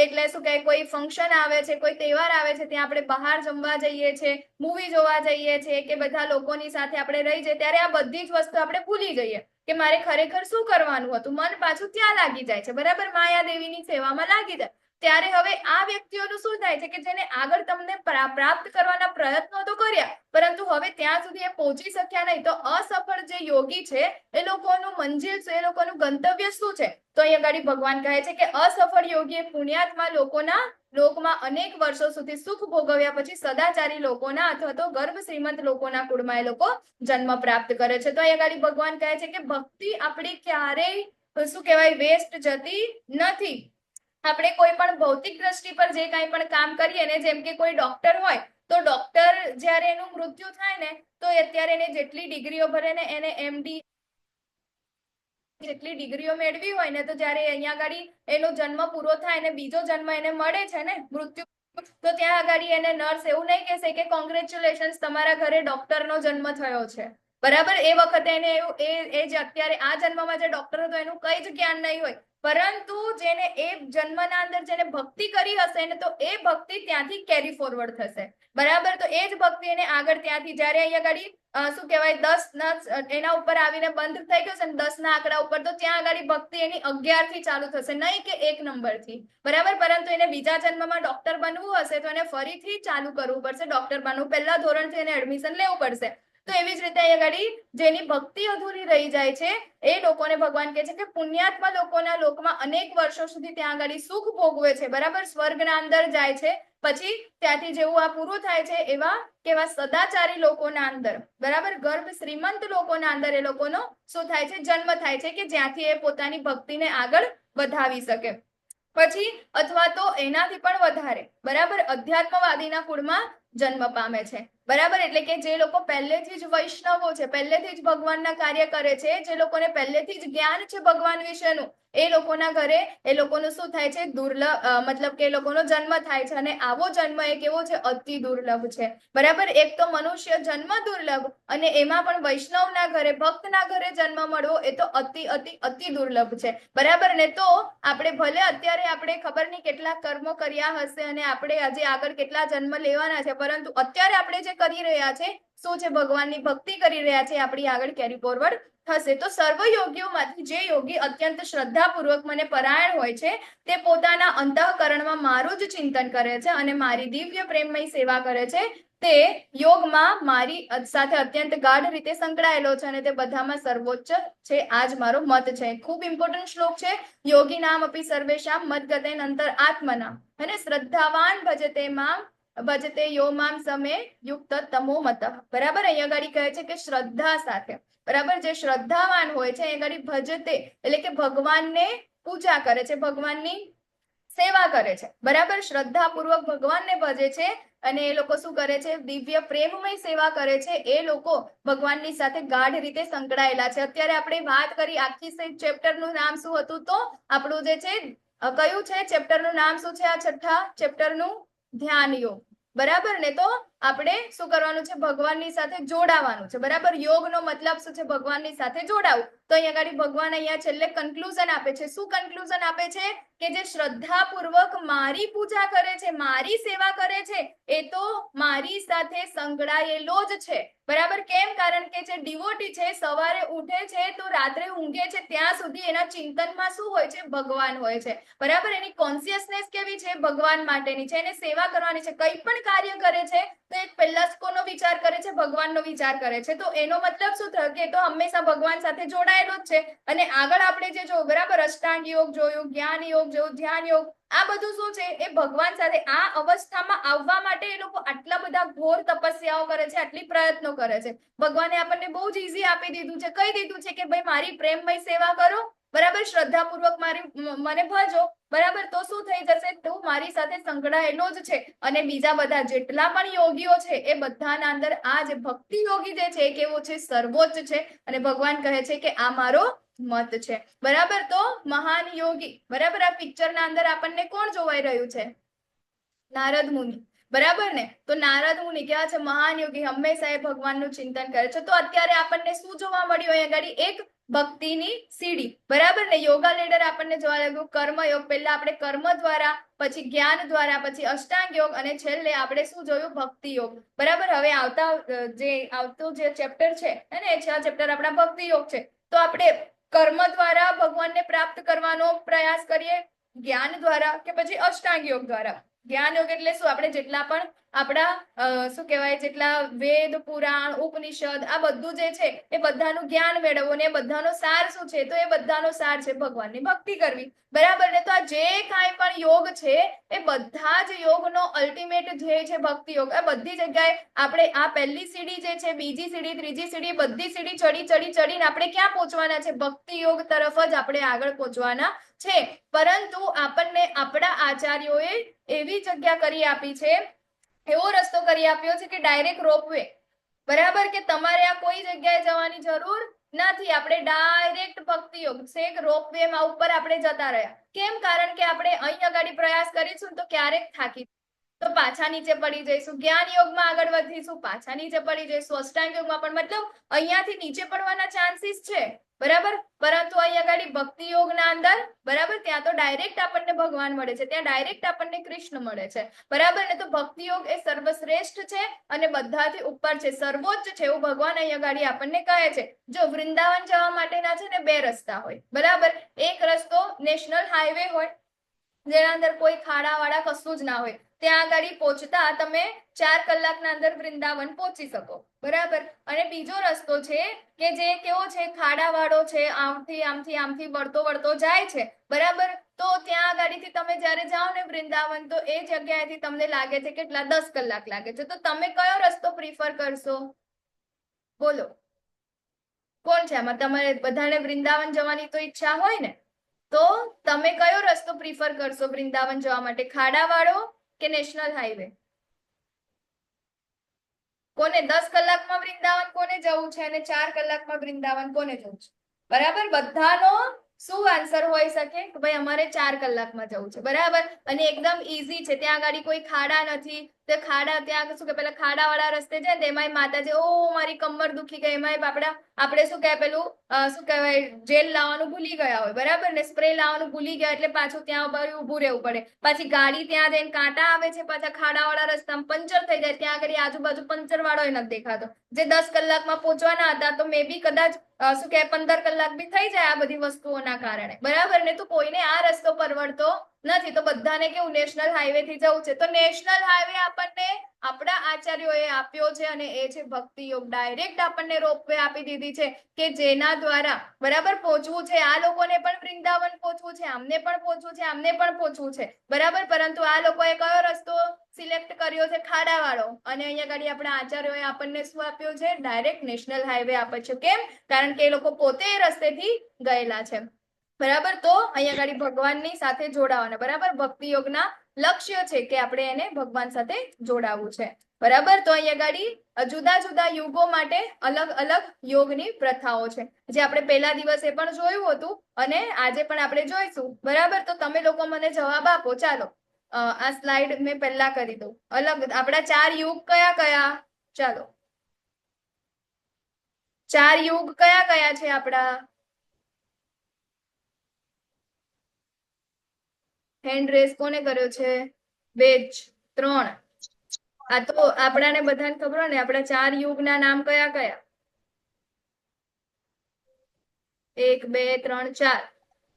એટલે શું કહે, કોઈ ફંક્શન આવે છે, કોઈ તહેવાર આવે છે, ત્યાં આપણે બહાર જમવા જઈએ છીએ, મૂવી જોવા જઈએ છીએ, કે બધા લોકોની સાથે આપણે રહી જઈએ, ત્યારે આ બધી જ વસ્તુ આપણે ભૂલી જઈએ કે મારે ખરેખર શું કરવાનું હતું, મન પાછું ત્યાં લાગી જાય છે, બરાબર, માયાદેવીની સેવામાં લાગી જાય. ત્યારે હવે આ વ્યક્તિઓનું શું થાય છે કે જેને આગળ તમને પ્રાપ્ત કરવાના પ્રયત્નો તો કર્યા, પરંતુ હવે ત્યાં સુધી એ પહોંચી શક્યા નહીં, તો અસફળ જે યોગી છે એ લોકોનું મંજિલ છે, એ લોકોનું ગંતવ્ય શું છે, તો અહીંયા આગળ ભગવાન કહે છે કે અસફળ યોગી પુણ્યાત્મા લોકોના લોકમાં અનેક વર્ષો સુધી સુખ ભોગવ્યા પછી સદાચારી લોકોના અથવા તો ગર્ભ શ્રીમંત લોકોના કુળમાં એ લોકો જન્મ પ્રાપ્ત કરે છે. તો અહીંયા આગળ ભગવાન કહે છે કે ભક્તિ આપણી ક્યારેય શું કહેવાય વેસ્ટ જતી નથી. આપણે કોઈ પણ ભૌતિક દ્રષ્ટિ પર જે કાંઈ પણ કામ કરીએ ને, જેમ કે કોઈ ડોક્ટર હોય તો ડોક્ટર જ્યારે એનું મૃત્યુ થાય ને, તો અત્યારે એને જેટલી ડિગ્રીઓ ભરે ને, એને MD જેટલી ડિગ્રીઓ મેળવી હોય ને, તો જ્યારે અહીંયા આગળ એનો જન્મ પૂરો થાય ને બીજો જન્મ એને મળે છે ને મૃત્યુ, તો ત્યાં આગળ એને નર્સ એવું નહીં કહેશે કે કોંગ્રેચ્યુલેશન્સ, તમારા ઘરે ડોક્ટરનો જન્મ થયો છે, બરાબર. એ વખતે એને એવું એ જે અત્યારે આ જન્મમાં જે ડોક્ટર હતો એનું કઈ જ જ્ઞાન નહીં હોય, પરંતુ જેને એ જન્મના અંદર જેને ભક્તિ કરી હશે ને, તો એ ભક્તિ ત્યાંથી કેરી ફોરવર્ડ થશે, બરાબર. તો એ જ ભક્તિ એને આગળ ત્યાંથી જ્યારે અહીંયા આગળ શું કહેવાય 10 એના ઉપર આવીને બંધ થઈ ગયો છે ને 10 ના આંકડા ઉપર, તો ત્યાં આગળ ભક્તિ એની 11 થી ચાલુ થશે, નહીં કે 1 નંબરથી, બરાબર. પરંતુ એને બીજા જન્મમાં ડોક્ટર બનવું હશે તો એને ફરીથી ચાલુ કરવું પડશે, ડોક્ટર બનવું પહેલા ધોરણથી એને એડમિશન લેવું પડશે. તો એવી જ રીતે અહીંયા આગળ જેની ભક્તિ અધૂરી રહી જાય છે એ લોકોને ભગવાન કહે છે કે પુણ્યાત્મા લોકોના લોકમાં અનેક વર્ષો સુધી ત્યાં આગળ સુખ ભોગવે છે, બરાબર, સ્વર્ગના અંદર જાય છે, પછી ત્યાંથી જેવું આ પૂરું થાય છે એવા કેવા સદાચારી લોકોના અંદર, બરાબર, ગર્ભ શ્રીમંત લોકોના અંદર એ લોકોનો શું થાય છે, જન્મ થાય છે, કે જ્યાંથી એ પોતાની ભક્તિને આગળ વધાવી શકે. પછી અથવા તો એનાથી પણ વધારે, બરાબર, અધ્યાત્મવાદીના કુળમાં જન્મ પામે છે, બરાબર. એટલે કે જે લોકો પહેલેથી જ વૈષ્ણવો છે, પહેલેથી જ ભગવાનના કાર્ય કરે છે, જે લોકોને પહેલેથી જ જ્ઞાન છે ભગવાન વિશેનું, એ લોકોના ઘરે એ લોકોનું શું થાય છે, દુર્લભ, મતલબ કે એ લોકોનો જન્મ થાય છે, અને આવો જન્મ એ કેવો છે, અતિ દુર્લભ છે, બરાબર. એક તો મનુષ્ય જન્મ દુર્લભ, અને એમાં પણ વૈષ્ણવના ઘરે, ભક્તના ઘરે જન્મ મળવો એ તો અતિ અતિ અતિ દુર્લભ છે, બરાબર ને. તો આપણે ભલે અત્યારે આપણે ખબર નહીં કેટલા કર્મો કર્યા હશે અને આપણે આજે આગળ કેટલા જન્મ લેવાના છે, પરંતુ અત્યારે આપણે જે કરી રહ્યા છે શું છે, ભગવાનની ભક્તિ કરી રહ્યા છે, આપણી આગળ કેરી ફોરવર્ડ થશે. તો સર્વ યોગીઓમાંથી જે યોગી અત્યંત શ્રદ્ધાપૂર્વક મને પરાયણ હોય છે તે પોતાના અંતઃકરણમાં મારું જ ચિંતન કરે છે અને મારી દિવ્ય પ્રેમમય સેવા કરે છે, તે યોગમાં મારી સાથે અત્યંત ગાઢ રીતે સંકળાયેલો છે અને તે બધામાં સર્વોચ્ચ છે. આ જ મારો મત છે. ખૂબ ઇમ્પોર્ટન્ટ શ્લોક છે. યોગી નામ અપી સર્વેશામ મત ગતેન અંતર આત્મના, અને શ્રદ્ધાવાન ભજતે મામ ભજતે યો મામ સમે યુક્ત તમો મત. બરાબર, અહીંયા આગળ કહે છે કે શ્રદ્ધા સાથે, બરાબર, જે શ્રદ્ધાવાન હોય છે અહીંયા આગળ ભજતે એટલે કે ભગવાનને પૂજા કરે છે, ભગવાનની સેવા કરે છે, બરાબર, શ્રદ્ધાપૂર્વક ભગવાનને ભજે છે અને એ લોકો શું કરે છે? દિવ્ય પ્રેમમય સેવા કરે છે. એ લોકો ભગવાનની સાથે ગાઢ રીતે સંકળાયેલા છે. અત્યારે આપણે વાત કરી આખી ચેપ્ટરનું નામ શું હતું? તો આપણું જે છે કયું છે ચેપ્ટરનું નામ શું છે? આ છઠ્ઠા ચેપ્ટરનું ધ્યાન યોગ, બરાબર ને? તો આપણે શું કરવાનું છે? ભગવાનની સાથે જોડાવાનું છે, બરાબર. યોગનો મતલબ શું છે? ભગવાનની સાથે જોડાવું. તો અહીંયા આગળ ભગવાન અહીંયા છેલ્લે કન્ક્લુઝન આપે છે. શું કન્ક્લુઝન આપે છે? કે જે શ્રદ્ધાપૂર્વક મારી પૂજા કરે છે, મારી સેવા કરે છે, એ તો મારી સાથે સંકળાયેલો જ છે, બરાબર. કેમ? કારણ કે જે ડિવોટી છે સવારે ઉઠે છે તો રાત્રે ઊંઘે છે ત્યાં સુધી એના ચિંતનમાં શું હોય છે? ભગવાન હોય છે, બરાબર. એની કોન્શિયસનેસ કેવી છે? ભગવાન માટેની છે. એને સેવા કરવાની છે. કંઈ પણ કાર્ય કરે છે તો એક પહેલા કોનો વિચાર કરે છે? ભગવાનનો વિચાર કરે છે. તો એનો મતલબ શું થયો? કે તો હંમેશા ભગવાન સાથે જોડાયેલો જ છે. અને આગળ આપણે જે જોયું, બરાબર, અષ્ટાંગ યોગ જોયું, જ્ઞાન યોગ જોયું, ધ્યાન યોગ, આ બધું શું છે? એ ભગવાન સાથે આ અવસ્થામાં આવવા માટે એ લોકો આટલા બધા ઘોર તપસ્યાઓ કરે છે, આટલી પ્રયત્નો કરે છે. ભગવાને આપણને બહુ જ ઈઝી આપી દીધું છે. કહી દીધું છે કે ભાઈ મારી પ્રેમમય સેવા કરો, બરાબર, શ્રદ્ધાપૂર્વક મને ભજો, બરાબર. તો શું થઈ જશે? તું મારી સાથે સંકળાયેલો જ છે. અને બીજા બધા જેટલા પણ યોગીઓ છે એ બધાના અંદર આ જે ભક્તિ યોગી જે છે એ કેવો છે? સર્વોચ્ચ છે. અને ભગવાન કહે છે કે આ મારો મત છે, બરાબર. તો મહાન યોગી, બરાબર. આ પિક્ચરના અંદર આપણને કોણ જોવાઈ રહ્યું છે? નારદ મુનિ, બરાબર ને? તો નારદ મુનિ કેવા છે? મહાન યોગી, હંમેશા એ ભગવાનનું ચિંતન કરે છે. તો અત્યારે આપણને શું જોવા મળ્યું? અહીંયા આગળ એક ભક્તિની સીડી, બરાબર ને? યોગા લેડર આપણને જોવા લાગ્યું કર્મયોગ. પહેલા આપણે કર્મ દ્વારા, પછી જ્ઞાન દ્વારા, પછી અષ્ટાંગ યોગ અને છેલ્લે આપણે શું જોયું? ભક્તિ યોગ, બરાબર. હવે આવતું જે ચેપ્ટર છે ને એ ચેપ્ટર આપણા ભક્તિ યોગ છે. તો આપણે કર્મ દ્વારા ભગવાનને પ્રાપ્ત કરવાનો પ્રયાસ કરીએ, જ્ઞાન દ્વારા કે પછી અષ્ટાંગ યોગ દ્વારા. જ્ઞાન યોગ એટલે શું? આપણે જેટલા પણ આપણા શું કહેવાય, જેટલા વેદ, પુરાણ, ઉપનિષદ, આ બધું જે છે એ બધાનું જ્ઞાન મેળવવું ને એ બધાનો સાર શું છે? તો એ બધાનો સાર છે ભગવાનની ભક્તિ કરવી, બરાબર ને? તો આ જે કાંઈ પણ યોગ છે એ બધા જ યોગનો અલ્ટિમેટ ધ્યેય છે ભક્તિ યોગ. આ બધી જગ્યાએ આપણે આ પહેલી સીડી જે છે, બીજી સીડી, ત્રીજી સીડી, બધી સીડી ચડીને આપણે ક્યાં પહોંચવાના છે? ભક્તિ યોગ તરફ જ આપણે આગળ પહોંચવાના છે. પરંતુ આપણને આપણા આચાર્યોએ એવી જગ્યા કરી આપી છે, એવો રસ્તો કરી આપ્યો છે કે ડાયરેક્ટ રોપવે, બરાબર, કે તમારે આ કોઈ જગ્યાએ જવાની જરૂર નથી. આપણે ડાયરેક્ટ ભક્તિ યોગ છેક રોપવે માં ઉપર આપણે જતા રહ્યા. કેમ? કારણ કે આપણે અહીં આગળ પ્રયાસ કરીશું તો ક્યારેક થાકી તો પાછા નીચે પડી જઈશું. જ્ઞાન યોગમાં આગળ વધીશું, પાછા નીચે પડી જઈશું. અષ્ટાંગ યોગમાં પણ મતલબ અહીંયાથી નીચે પડવાના ચાન્સીસ છે, બરાબર. પરંતુ અહીં આગળ ભક્તિ યોગના અંદર, બરાબર, ત્યાં તો ડાયરેક્ટ આપણને ભગવાન મળે છે, ત્યાં ડાયરેક્ટ આપણને કૃષ્ણ મળે છે, બરાબર ને? તો ભક્તિ યોગ એ સર્વશ્રેષ્ઠ છે અને બધાથી ઉપર છે, સર્વોચ્ચ છે, એવું ભગવાન અહીં આગળ આપણને કહે છે. જો વૃંદાવન જવા માટેના છે ને 2 રસ્તા હોય, બરાબર. એક રસ્તો નેશનલ હાઈવે હોય જેના અંદર કોઈ ખાડાવાળા કશું જ ના હોય. ત્યાં આગળ પહોંચતા તમે 4 કલાકના અંદર વૃંદાવન પહોંચી શકો, બરાબર. અને બીજો રસ્તો છે કે જે કેવો છે? ખાડાવાળો છે, આમથી વળતો જાય છે, બરાબર. તો ત્યાં આગળથી તમે જયારે જાઓ ને વૃંદાવન, તો એ જગ્યાએથી તમને લાગે છે કેટલા? 10 કલાક લાગે છે. તો તમે કયો રસ્તો પ્રિફર કરશો? બોલો, કોણ છે આમાં? તમારે બધાને વૃંદાવન જવાની તો ઈચ્છા હોય ને, તો તમે કયો રસ્તો પ્રિફર કરશો વૃંદાવન જવા માટે? ખાડાવાળો કે નેશનલ હાઈવે? કોને 10 કલાકમાં વૃંદાવન કોને જવું છે અને 4 કલાકમાં વૃંદાવન કોને જવું છે? બરાબર. બધાનો શું આન્સર હોઈ શકે કે ભાઈ અમારે 4 કલાકમાં જવું છે, બરાબર. અને એકદમ ઈઝી છે, ત્યાં આગળ કોઈ ખાડા નથી. તો ખાડા ત્યાં શું કે પેલા ખાડાવાળા રસ્તે છે ને એમાંય માતાજી, ઓ મારી કમર દુખી ગઈ, એમાંય આપણે શું કહેવાય પેલું શું કહેવાય જેલ લાવવાનું ભૂલી ગયા હોય, બરાબર ને? સ્પ્રે લાવવાનું ભૂલી ગયા એટલે પાછું ત્યાં ઉભું રહેવું પડે. પાછી ગાડી ત્યાં જઈને કાંટા આવે છે, પાછા ખાડાવાળા રસ્તામાં પંચર થઈ જાય, ત્યાં આગળ આજુબાજુ પંચર વાળો નથી દેખાતો. જે 10 કલાકમાં પહોંચવાના હતા તો મે બી કદાચ શું કહેવાય 15 કલાક બી થઈ જાય આ બધી વસ્તુઓના કારણે, બરાબર ને? તો કોઈને આ રસ્તો પરવડતો નથી તો બધાને કેવું નેશનલ હાઈવે થી જવું છે તો નેશનલ હાઈવે આપણને આપણા આચાર્યોએ આપ્યો છે અને એ છે ભક્તિ યોગ. ડાયરેક્ટ આપણને રોપવે આપી દીધી છે કે જેના દ્વારા બરાબર પહોંચવું છે. આ લોકોને પણ વૃંદાવન પહોંચવું છે, આમને પણ પહોંચવું છે, આમને પણ પહોંચવું છે બરાબર. પરંતુ આ લોકોએ કયો રસ્તો સિલેક્ટ કર્યો છે? ખાડાવાળો. અને અહીંયા આગળ આપણા આચાર્યોએ આપણને શું આપ્યું છે? ડાયરેક્ટ નેશનલ હાઈવે આપે છે. કેમ? કારણ કે એ લોકો પોતે એ રસ્તેથી ગયેલા છે બરાબર. તો અહીંયા આગળ ભગવાનની સાથે જોડાવાના બરાબર. ભક્તિ યોગના લક્ષ્ય છે કે આપણે એને ભગવાન સાથે જોડાવવું છે બરાબર. તો અહીંયા આગળ જુદા જુદા યુગો માટે અલગ અલગ યોગની પ્રથાઓ છે જે આપણે પહેલા દિવસે પણ જોયું હતું અને આજે પણ આપણે જોઈશું બરાબર. તો તમે લોકો મને જવાબ આપો. ચાલો આ સ્લાઇડ મેં પહેલા કરી દઉં. અલગ આપણા 4 યુગ કયા કયા? ચાલો 4 યુગ કયા કયા છે આપણા? હેન્ડ રેસ કોને કર્યો છે? 2 3. આ તો આપણાને બધાને ખબર હોય ને આપણા 4 યુગના નામ કયા કયા? 1 2 3 4.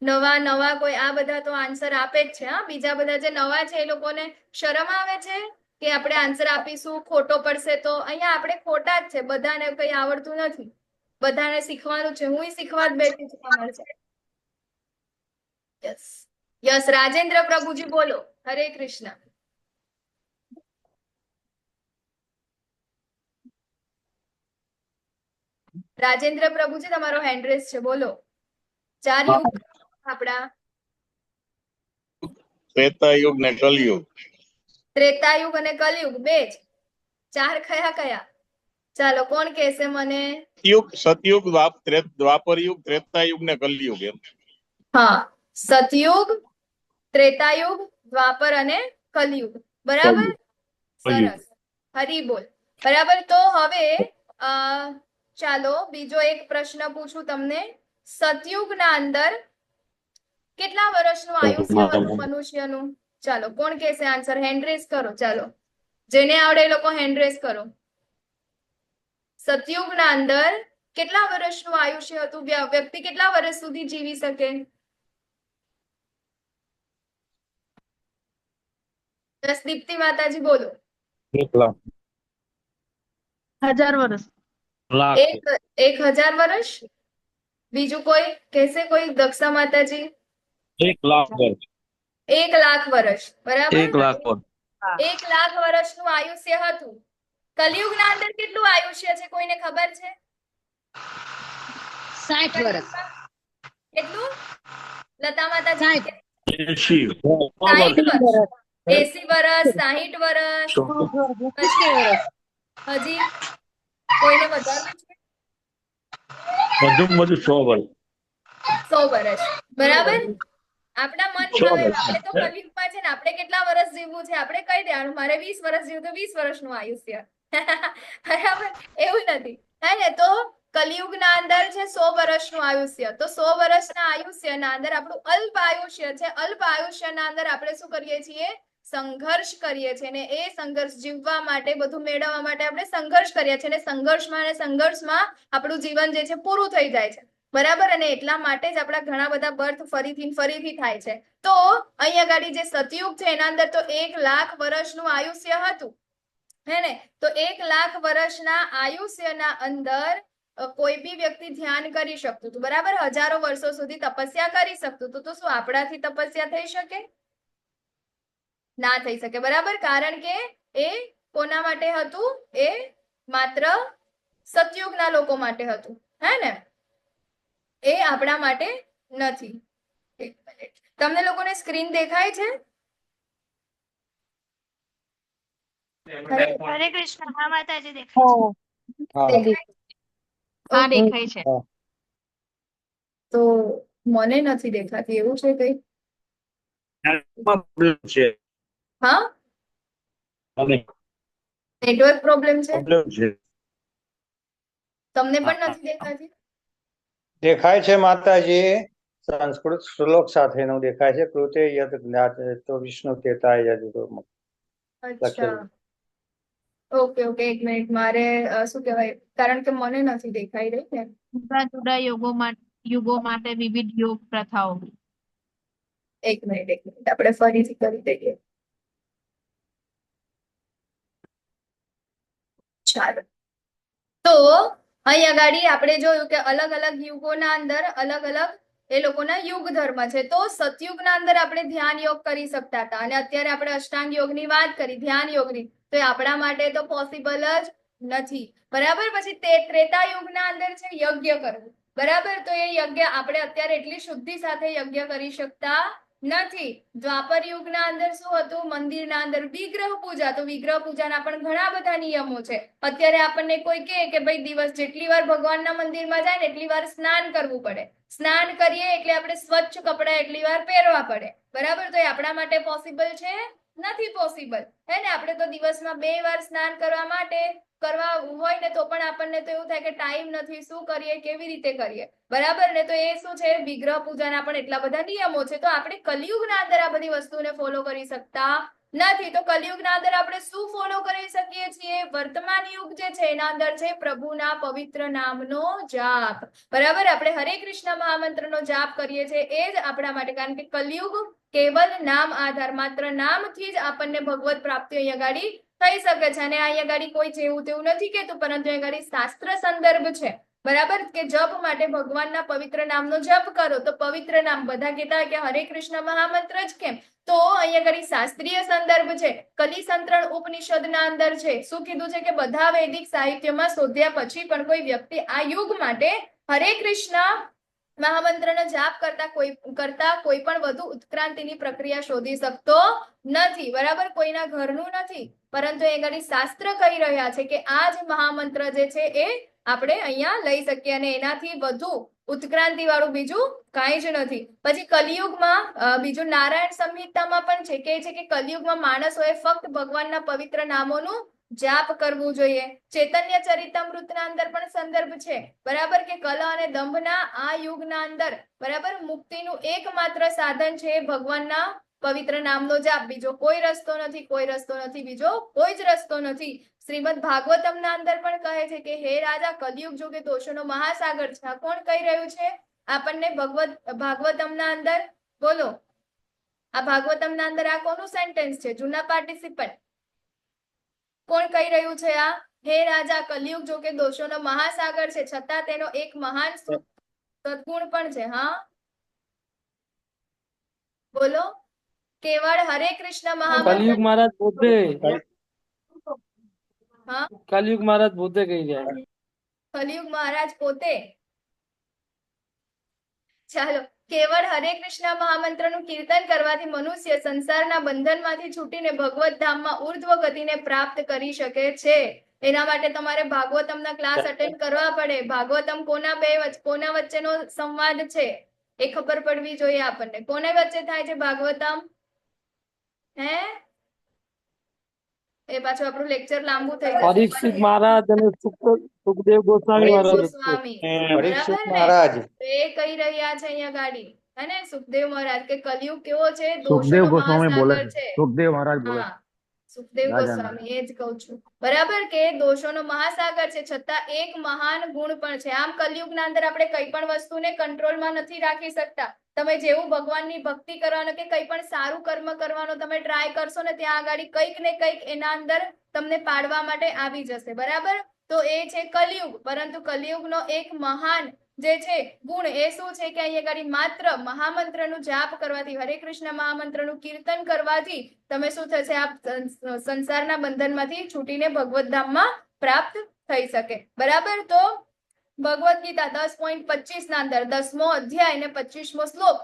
નવા નવા કોઈ આ બધા તો આન્સર આપે જ છે. હા, બીજા બધા જે નવા છે એ લોકોને શરમ આવે છે કે આપણે આન્સર આપીશું ખોટો પડશે તો? અહીંયા આપણે ખોટા જ છે, બધાને કઈ આવડતું નથી, બધાને શીખવાનું છે. હું શીખવા જ બેઠી છું તમારે છે. Yes yes. રાજેન્દ્ર પ્રભુજી બોલો. હરે કૃષ્ણ. રાજેન્દ્ર પ્રભુજી તમારો હેન્ડ રેસ છે, બોલો. 4 યુગ આપણા? ત્રેતાયુગ ને કલયુગ. ત્રેતાયુગ અને કલયુગ 2 જ. 4 કયા કયા? ચાલો કોણ કહેશે મને? સતયુગ, દ્વાપર યુગ, ત્રેતાયુગ ને કલયુગ. એમ. હા, સતયુગ, ત્રેતાયુગ, દ્વાપર અને કલયુગ બરાબર. સરસ. હરી બોલ. બરાબર. તો હવે ચાલો બીજો એક પ્રશ્ન પૂછું તમને. સતયુગના અંદર કેટલા વર્ષનું આયુષ્ય હતું મનુષ્યનું? ચાલો કોણ કહેશે આન્સર? હેન્ડ રેસ કરો. ચાલો જેને આવડે એ લોકો હેન્ડ રેસ કરો. સતયુગના અંદર કેટલા વર્ષનું આયુષ્ય હતું? વ્યક્તિ કેટલા વર્ષ સુધી જીવી શકે? દીપ્તિ માતાજી બોલો. 1000 વર્ષ. 1000 વર્ષ. બીજું કોઈ કહેશે? કોઈ? દક્ષા માતાજી 1,00,000 વર્ષ. 1,00,000 વર્ષ બરાબર. 1,00,000 વર્ષ. 1,00,000 વર્ષનું આયુષ્ય હતું. કલયુગના અંદર કેટલું આયુષ્ય છે કોઈને ખબર છે? 60 વર્ષ. કેટલું લતા માતાજી? 80 60 વર્ષ. 80 વર્ષ, 60 વર્ષ. હજી કોઈને વધારવું છે? વધુ 100 વર્ષ. 100 વર્ષ બરાબર. આપણા મન ભાવે આપણે તો કલયુગમાં છે ને આપણે કેટલા વર્ષ જીવવું છે આપણે કહી દેવાનું મારે 20 વર્ષ જીવવું તો 20 વર્ષનું આયુષ્ય બરાબર. એવું નથી હે ને. તો કલયુગના અંદર છે 100 વર્ષનું આયુષ્ય. તો 100 વર્ષના આયુષ્યના અંદર આપણું અલ્પ આયુષ્ય છે. અલ્પ આયુષ્યના અંદર આપણે શું કરીએ છીએ? સંઘર્ષ કરીએ છીએ. ને એ સંઘર્ષ જીવવા માટે, બધું મેળવવા માટે આપણે સંઘર્ષ કરીએ છીએ. અને સંઘર્ષમાં આપણું જીવન જે છે પૂરું થઈ જાય છે બરાબર. અને એટલા માટે જ આપણા ઘણા બધા બર્થ ફરીથી થાય છે. તો અહીંયા ગાડી જે સતયુગ છે એના અંદર તો 1,00,000 વર્ષનું આયુષ્ય હતું હે ને. તો 1,00,000 વર્ષના આયુષ્યના અંદર કોઈ બી વ્યક્તિ ધ્યાન કરી શકતું હતું બરાબર. હજારો વર્ષો સુધી તપસ્યા કરી શકતું હતું. તો શું આપણાથી તપસ્યા થઈ શકે? ના થઈ શકે બરાબર. કારણ કે એ કોના માટે હતું? એ માત્ર સતયુગના લોકો માટે હતું હે ને. એ આપણા માટે નથી. એક મિનિટ. તમને લોકોને સ્ક્રીન દેખાય છે? હરે કૃષ્ણ. હા માતાજી દેખાય છે. હા દેખાય છે. તો મને નથી દેખાતી. એવું છે કઈ? હા, નેટવર્ક પ્રોબ્લેમ છે. તમને પણ નથી દેખાતી? દેખાય છે માતાજી. સંસ્કૃત શ્લોક સાથેનું દેખાય છે. કૃતે યદ જ્ઞાત તો વિષ્ણુ તેતા યદ. અચ્છા ઓકે ઓકે. એક મિનિટ. મારે શું કહેવાય કારણ કે મને નથી દેખાઈ રહી ને. જુદા જુદા યુગો માટે વિવિધ યોગ પ્રથાઓ. એક મિનિટ આપણે ફરીથી કરી દઈએ. ચાલો, તો અહીં આગળ આપણે જોયું કે અલગ અલગ યુગોના અંદર અલગ અલગ એ લોકોના યુગ ધર્મ છે. તો સતયુગના અંદર આપણે ધ્યાન યોગ કરી શકતા હતા અને અત્યારે આપણે અષ્ટાંગ યોગની વાત કરી, ધ્યાન યોગની, તો એ આપણા માટે તો પોસિબલ જ નથી. બરાબર. પછી ત્રેતા યુગના અંદર છે યજ્ઞ કરવું. બરાબર. તો એ યજ્ઞ આપણે અત્યારે એટલી શુદ્ધિ સાથે યજ્ઞ કરી શકતા નથી. દ્વાપર યુગના અંદર શું હતું? મંદિરના અંદર વિગ્રહ પૂજા. તો વિગ્રહ પૂજાના પણ ઘણા બધા નિયમો છે. અત્યારે આપણને કોઈ કહે કે ભાઈ દિવસ જેટલી વાર ભગવાનના મંદિરમાં જાય ને એટલી વાર સ્નાન કરવું પડે. સ્નાન કરીએ એટલે આપણે સ્વચ્છ કપડા એટલી વાર પહેરવા પડે. બરાબર. તો એ આપણા માટે પોસિબલ છે? નથી પોસિબલ, હે ને? આપણે તો દિવસમાં 2 વાર સ્નાન કરવા હોય ને તો પણ આપણને તો એવું થાય કે ટાઈમ નથી, શું કરીએ, કેવી રીતે કરીએ. બરાબર ને? તો એ શું છે? વિગ્રહ પૂજાના પણ એટલા બધા નિયમો છે. તો આપણે કલિયુગના અંદર આ બધી વસ્તુને ફોલો કરી શકતા નથી. તો કલિયુગના અંદર આપણે શું ફોલો કરી શકીએ છીએ? વર્તમાન યુગ જે છે એના અંદર છે પ્રભુના પવિત્ર નામનો જાપ. બરાબર. આપણે હરે કૃષ્ણ મહામંત્રનો જાપ કરીએ છીએ એ જ આપણા માટે, કારણ કે કલિયુગ કેવલ નામ આધાર, માત્ર નામથી જ આપણને ભગવત પ્રાપ્તિ અહીંયા ગાડી થઈ શકે છે. અને અહીંયા ગાડી કોઈ જેવું તેવું નથી કેતું, પરંતુ અહીંયા ગાડી શાસ્ત્ર સંદર્ભ છે. બરાબર. કે જપ માટે ભગવાનના પવિત્ર નામનો જપ કરો. તો પવિત્ર નામ બધા કહેતા હોય કે હરે કૃષ્ણ મહામંત્ર જ કેમ? તો અહીંયા આગળ શાસ્ત્રીય સંદર્ભ છે. કલિસંત્રણ ઉપનિષદના અંદર છે. શું કીધું છે? કે બધા વૈદિક સાહિત્યમાં શોધ્યા પછી પણ કોઈ વ્યક્તિ આ યુગ માટે હરે કૃષ્ણ મહામંત્રનો જાપ કરતા કોઈ પણ વધુ ઉત્ક્રાંતિની પ્રક્રિયા શોધી શકતો નથી. બરાબર. કોઈના ઘરનું નથી, પરંતુ એ ઘડી શાસ્ત્ર કહી રહ્યા છે કે આ જ મહામંત્ર જે છે એ આપણે અહીંયા લઈ શકીએ અને એનાથી વધુ ઉત્ક્રાંતિ વાળું બીજું કાંઈ જ નથી. પછી કલિયુગમાં બીજું નારાયણ સંહિતામાં પણ છે, કહે છે કે કલિયુગમાં માણસોએ ફક્ત ભગવાનના પવિત્ર નામોનું જાપ કરવું જોઈએ. ચૈતન્ય ચરિતામૃતના અંદર પણ સંદર્ભ છે. બરાબર. કે કલા અને દંભના આ યુગના અંદર બરાબર મુક્તિનું એકમાત્ર સાધન છે ભગવાનના પવિત્ર નામનો જાપ. બીજો કોઈ રસ્તો નથી, કોઈ રસ્તો નથી, બીજો કોઈ જ રસ્તો નથી. શ્રીમદ ભાગવતમના અંદર પણ કહે છે કે હે રાજા, કલિયુગ જોગે દોષોનો મહાસાગર છે. આ કોણ કહી રહ્યું છે આપણને? ભાગવતમના અંદર. બોલો, આ ભાગવતમના અંદર આ કોનું સેન્ટેન્સ છે? જૂના પાર્ટિસિપન્ટ કોણ કહી રહ્યું છે આ? હે રાજા, કલિયુગ જોકે દોષોનો મહાસાગર છે, છતાં તેનો એક મહાન સદગુણ પણ છે. હા બોલો. કેવળ હરે કૃષ્ણ કલયુગ મહારાજ પોતે હા, કલયુગ મહારાજ પોતે કહી રહ્યા. કલિયુગ મહારાજ પોતે. ચાલો, કેવળ હરે કૃષ્ણ મહામંત્રનું કીર્તન કરવાથી મનુષ્ય સંસારના બંધનમાંથી છૂટીને ભગવત ધામમાં ઉર્ધ્વ ગતિને પ્રાપ્ત કરી શકે છે. એના માટે તમારે ભાગવતમના ક્લાસ અટેન્ડ કરવા પડે. ભાગવતમ કોના વચ્ચેનો સંવાદ છે એ ખબર પડવી જોઈએ આપણને. કોને વચ્ચે થાય છે ભાગવતમ? હે એ પાછું આપણું લેક્ચર લાંબુ થઈ જશે. પરીક્ષિત મહારાજ અને સુખદેવ ગોસ્વામી ગોસ્વામી પરીક્ષિત મહારાજ એ કહી રહ્યા છે અહીંયા ગાડી, હે ને? સુખદેવ મહારાજ કે કલિયુગ કેવો છે? સુખદેવ દોષોનો ગોસ્વામી બોલે મહાસાગર છે. છે. સુખદેવ મહારાજ બોલે હા, સુખદેવ રાજાના. ગોસ્વામી એ જ કહું છું. બરાબર. કે દોષોનો મહાસાગર છે, છતાં એક મહાન ગુણ પણ છે. આમ કલિયુગના અંદર આપણે કઈ પણ વસ્તુને કંટ્રોલમાં નથી રાખી શકતા. તમે જેવું ભગવાનની ભક્તિ કરવાનો કે કઈ પણ સારું કર્મ કરવાનો તમે ટ્રાય કરશો ને, ત્યાં આગળ કંઈક ને કંઈક એના અંદર તમને પાડવા માટે આવી જશે. બરાબર. તો એ છે કલિયુગ. પરંતુ કલિયુગનો એક મહાન જે છે ગુણ એ શું છે કે અહીંયા આગળ માત્ર મહામંત્રનું જાપ કરવાથી, હરે કૃષ્ણ મહામંત્રનું કીર્તન કરવાથી તમે શું થશે? આપ સંસારના બંધનમાંથી છૂટીને ભગવત ધામમાં પ્રાપ્ત થઈ શકે. બરાબર. તો ભગવદ ગીતા 10.25 ના અંદર 10મો અધ્યાય અને 25મો શ્લોક,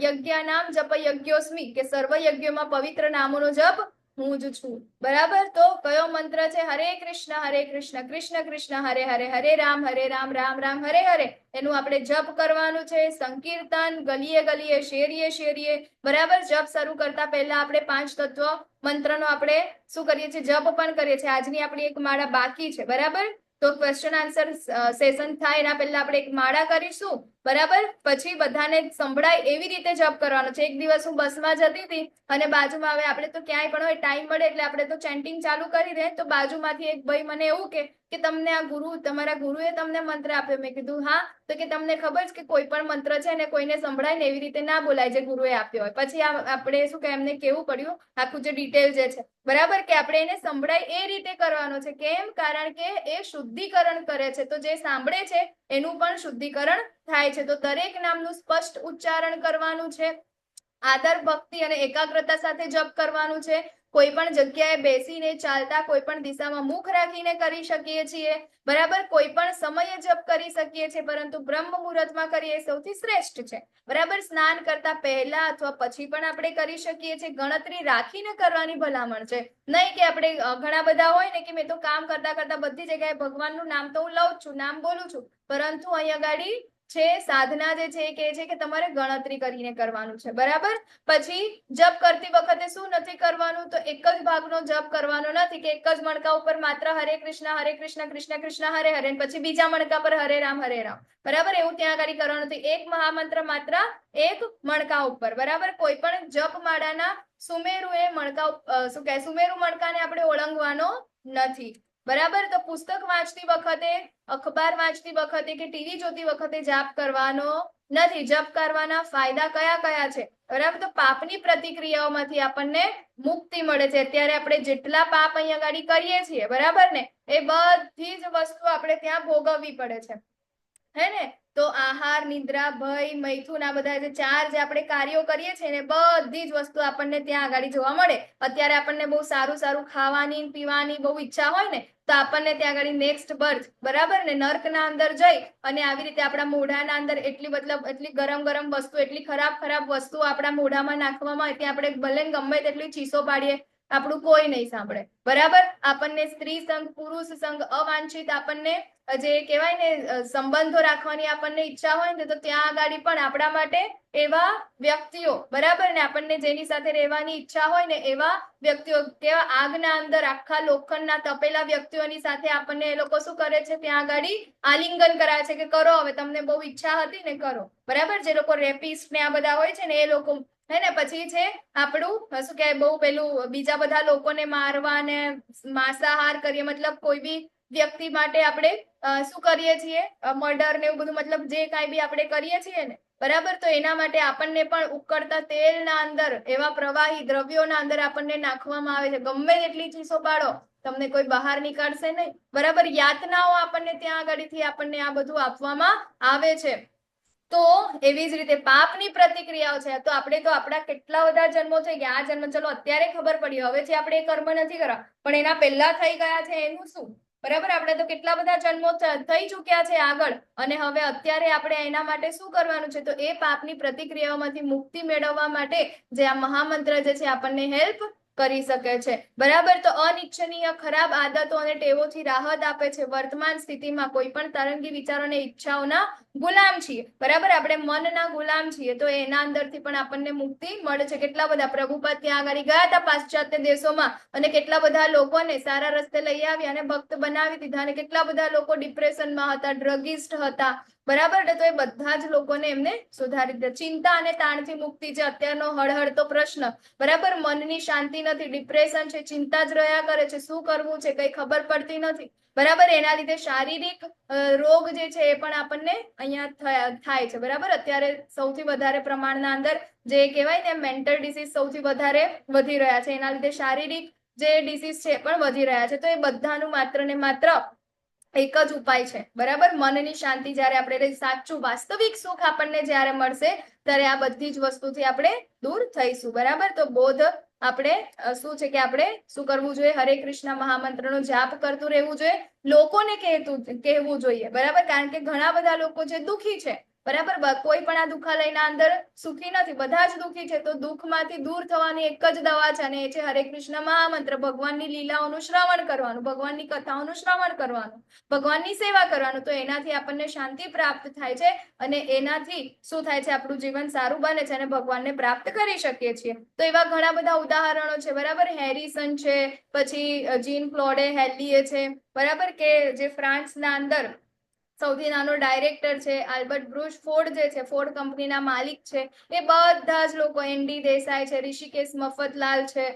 યજ્ઞાનામ જપ યજ્ઞોસ્મિ, કે સર્વ યજ્ઞોમાં પવિત્ર નામોનો જપ હું જ છું. બરાબર. તો કયો મંત્ર છે? હરે કૃષ્ણ કૃષ્ણ કૃષ્ણ હરે હરે, હરે રામ રામ રામ હરે હરે. એનું આપણે જપ કરવાનું છે. સંકીર્તન ગલીએ ગલીએ, શેરીએ શેરીએ. બરાબર. જપ શરૂ કરતા પહેલા આપણે 5 તત્વ મંત્રનો આપણે શું કરીએ છીએ? જપ પણ કરીએ છીએ. આજની આપણી એક માળા બાકી છે. બરાબર. તો ક્વેશ્ચન આન્સર સેશન થાય એના પહેલા આપણે એક માળા કરીશું બરાબર. પછી બધાને સંભળાય એવી રીતે જપ કરવાનો છે. એક દિવસ હું બસમાં જતી હતી અને બાજુમાં, હવે આપણે તો ક્યાંય પણ હોય ટાઈમ મળે એટલે આપણે તો ચેન્ટિંગ ચાલુ કરી દે, તો બાજુમાંથી એક ભાઈ મને એવું કે તમને આ તમારા ગુરુએ તમને મંત્ર આપ્યો. મેં કીધું હા. તો કે તમને ખબર છે કે કોઈ પણ મંત્ર છે ને કોઈને સંભળાય ને એવી રીતે ના બોલાય જે ગુરુએ આપ્યો હોય. પછી આપણે શું કે એમને કેવું પડ્યું આખું જે ડિટેલ જે છે, બરાબર, કે આપણે એને સંભળાય એ રીતે કરવાનો છે. કેમ? કારણ કે એ શુદ્ધિકરણ કરે છે, તો જે સાંભળે છે એનું પણ શુદ્ધિકરણ થાય છે. તો દરેક નામનું સ્પષ્ટ ઉચ્ચારણ કરવાનું છે. આદર, ભક્તિ અને એકાગ્રતા સાથે જપ કરવાનું છે. કોઈ પણ જગ્યાએ બેસીને ચાલતા કોઈ પણ દિશામાં મુખ રાખીને કરી શકીએ છીએ, બરાબર. કોઈ પણ સમયે જપ કરી શકીએ છીએ, પરંતુ બ્રહ્મ મુહૂર્તમાં કરીએ સૌથી શ્રેષ્ઠ છે, બરાબર. સ્નાન કરતા પહેલા અથવા પછી પણ આપણે કરી શકીએ છીએ. ગણતરી રાખીને કરવાની ભલામણ છે, નહીં કે આપણે ઘણા બધા હોય ને કે મેં તો કામ કરતા કરતા બધી જગ્યાએ ભગવાનનું નામ તો હું લઉં જ છું, નામ બોલું છું, પરંતુ અહીંયા ગાડી છે સાધના જે છે એ કહે છે કે તમારે ગણતરી કરીને કરવાનું છે, બરાબર. પછી જપ કરતી વખતે શું નથી કરવાનું? તો એક જ ભાગનો જપ કરવાનો નથી કે એક જ મણકા ઉપર માત્ર હરે કૃષ્ણ કૃષ્ણ કૃષ્ણ હરે હરે, પછી બીજા મણકા પર હરે રામ, બરાબર. એવું ત્યાં આગળ કરવાનું નથી. એક મહામંત્ર માત્ર એક મણકા ઉપર, બરાબર. કોઈ પણ જપ માળાના સુમેરુ એ મણકા શું કહે સુમેરુ મણકાને આપણે ઓળંગવાનો નથી, બરાબર. તો પુસ્તક વાંચતી વખતે, અખબાર વાંચતી વખતે કે ટીવી જોતી વખતે જાપ કરવાનો નથી. જપ કરવાના ફાયદા કયા કયા છે, બરાબર? તો પાપની પ્રતિક્રિયાઓમાંથી આપણને મુક્તિ મળે છે. અત્યારે આપણે જેટલા પાપ અહીંયા ગાડી કરીએ છીએ, બરાબર ને, એ બધી જ વસ્તુ આપણે ત્યાં ભોગવવી પડે છે, હે ને. તો આહાર, નિદ્રા, ભય, મૈથુન, આ બધા જે ચાર જે આપણે કાર્યો કરીએ છીએ ને બધી જ વસ્તુ આપણને ત્યાં આગળ જોવા મળે. અત્યારે આપણને બહુ સારું સારું ખાવાની પીવાની બહુ ઈચ્છા હોય ને, તો આપણને ત્યાં આગળ નેક્સ્ટ બર્થ, બરાબર ને, નર્કના અંદર જઈ અને આવી રીતે આપણા મોઢાના અંદર એટલી ગરમ ગરમ વસ્તુ, એટલી ખરાબ ખરાબ વસ્તુ આપણા મોઢામાં નાખવામાં આવે ત્યાં આપણે ભલે ગમે તેટલી ચીસો પાડીએ, આપણું કોઈ નહીં સાંભળે, બરાબર. આપણને સ્ત્રી સંગ, પુરુષ સંગ, અવાંછિત આપણને જે કહેવાય ને સંબંધો રાખવાની આપણને ઈચ્છા હોય ને, તો ત્યાં આગળ પણ આપણા માટે એવા વ્યક્તિઓ, બરાબર ને, આપણને જેની સાથે રહેવાની ઈચ્છા હોય ને એવા વ્યક્તિઓ, કેવા આગના અંદર આખા લોખંડના તપેલા વ્યક્તિઓની સાથે આપણને એ લોકો શું કરે છે, ત્યાં આગળ આલિંગન કરાવે છે કે કરો, હવે તમને બહુ ઈચ્છા હતી ને કરો, બરાબર. જે લોકો રેપિસ્ટ ને આ બધા હોય છે ને એ લોકો, હે ને. પછી છે આપણું શું કહેવાય બહુ પેલું બીજા બધા લોકોને મારવા ને માંસાહાર કરીએ, મતલબ કોઈ બી વ્યક્તિ માટે આપણે શું કરીએ છીએ, મર્ડર ને એવું બધું, મતલબ જે કાંઈ બી આપણે કરીએ છીએ ને, બરાબર. તો એના માટે આપણને પણ ઉકળતા તેલના અંદર એવા પ્રવાહી દ્રવ્યોના અંદર આપણને નાખવામાં આવે છે. ગમે તેટલી ચીસો પાડો, તમને કોઈ બહાર નીકાળશે નહીં, બરાબર. યાતનાઓ આપણને ત્યાં આગળથી આપણને આ બધું આપવામાં આવે છે. તો એવી જ રીતે પાપની પ્રતિક્રિયાઓ છે. તો આપણે તો આપણા કેટલા બધા જન્મો થઈ ગયા, આ જન્મ ચલો અત્યારે ખબર પડી, હવે જે આપણે કર્મ નથી કરવા, પણ એના પહેલા થઈ ગયા છે એનું શું, બરાબર. આપણે તો કેટલા બધા જન્મો થઈ ચુક્યા છે આગળ, અને હવે અત્યારે આપણે એના માટે શું કરવાનું છે? તો એ પાપની પ્રતિક્રિયાઓમાંથી મુક્તિ મેળવવા માટે જે આ મહામંત્ર જે છે આપણને હેલ્પ કરી શકે છે, બરાબર. તો અનિચ્છનીય ખરાબ આદતો અને ટેવોથી રાહત આપે છે. વર્તમાન સ્થિતિમાં કોઈ પણ તરંગી વિચારોને ઈચ્છાઓના ગુલામ છીએ, બરાબર. આપણે મનના ગુલામ છીએ, તો એના અંદરથી પણ આપણને મુક્તિ મળે છે. કેટલા બધા પ્રભુપાદ ત્યાં આગળ ગયા હતા પાશ્ચાત્ય દેશોમાં, અને કેટલા બધા લોકોને સારા રસ્તે લઈ આવ્યા અને ભક્ત બનાવી દીધા, અને કેટલા બધા લોકો ડિપ્રેશનમાં હતા, ડ્રગિસ્ટ હતા, બરાબર. તો એ બધા જ લોકોને એમને સુધારી દીધા. ચિંતા અને તાણથી મુક્તિ છે અત્યારનો હળહળતો પ્રશ્ન, બરાબર. મનની શાંતિ નથી, ડિપ્રેશન છે, ચિંતા જ રહ્યા કરે છે, શું કરવું છે કઈ ખબર પડતી નથી, બરાબર. એના લીધે શારીરિક રોગ જે છે એ પણ આપણને અહીંયા થાય છે, બરાબર. અત્યારે સૌથી વધારે પ્રમાણના અંદર જે કહેવાય ને મેન્ટલ ડિસીઝ સૌથી વધારે વધી રહ્યા છે, એના લીધે શારીરિક જે ડિસીઝ છે પણ વધી રહ્યા છે. તો એ બધાનું માત્ર ને માત્ર એક જ ઉપાય છે, બરાબર. મનની શાંતિ જ્યારે આપણે સાચું વાસ્તવિક સુખ આપણને જ્યારે મળશે ત્યારે આ બધી જ વસ્તુથી આપણે દૂર થઈશું, બરાબર. તો બોધ આપણે શું છે કે આપણે શું કરવું જોઈએ? હરે કૃષ્ણ મહામંત્રનો જાપ કરતું રહેવું જોઈએ, લોકોને કહેવું જોઈએ, બરાબર. કારણ કે ઘણા બધા લોકો જે દુઃખી છે, બરાબર, કોઈ પણ આ દુઃખાલયના અંદર સુખી નથી, બધા જ દુઃખી છે. તો દુઃખમાંથી દૂર થવાની એક જ દવા છે, અને એ છે હરે કૃષ્ણ મહામંત્ર. ભગવાનની લીલાઓનું શ્રવણ કરવાનું, ભગવાનની કથાઓનું શ્રવણ કરવાનું, ભગવાનની સેવા કરવાનું. તો એનાથી આપણને શાંતિ પ્રાપ્ત થાય છે, અને એનાથી શું થાય છે? આપણું જીવન સારું બને છે અને ભગવાનને પ્રાપ્ત કરી શકીએ છીએ. તો એવા ઘણા બધા ઉદાહરણો છે, બરાબર. હેરિસન છે, પછી જીન ક્લોડે હેલીએ છે, બરાબર, કે જે ફ્રાન્સના અંદર સૌથી નાનો ડાયરેક્ટર છે, આલ્બર્ટ બ્રુચ ફોર્ડ જે છે, ફોર્ડ કંપનીના માલિક છે, એ બધા જ લોકો, એનડી દેસાઈ છે, ઋષિકેશ મફતલાલ છે,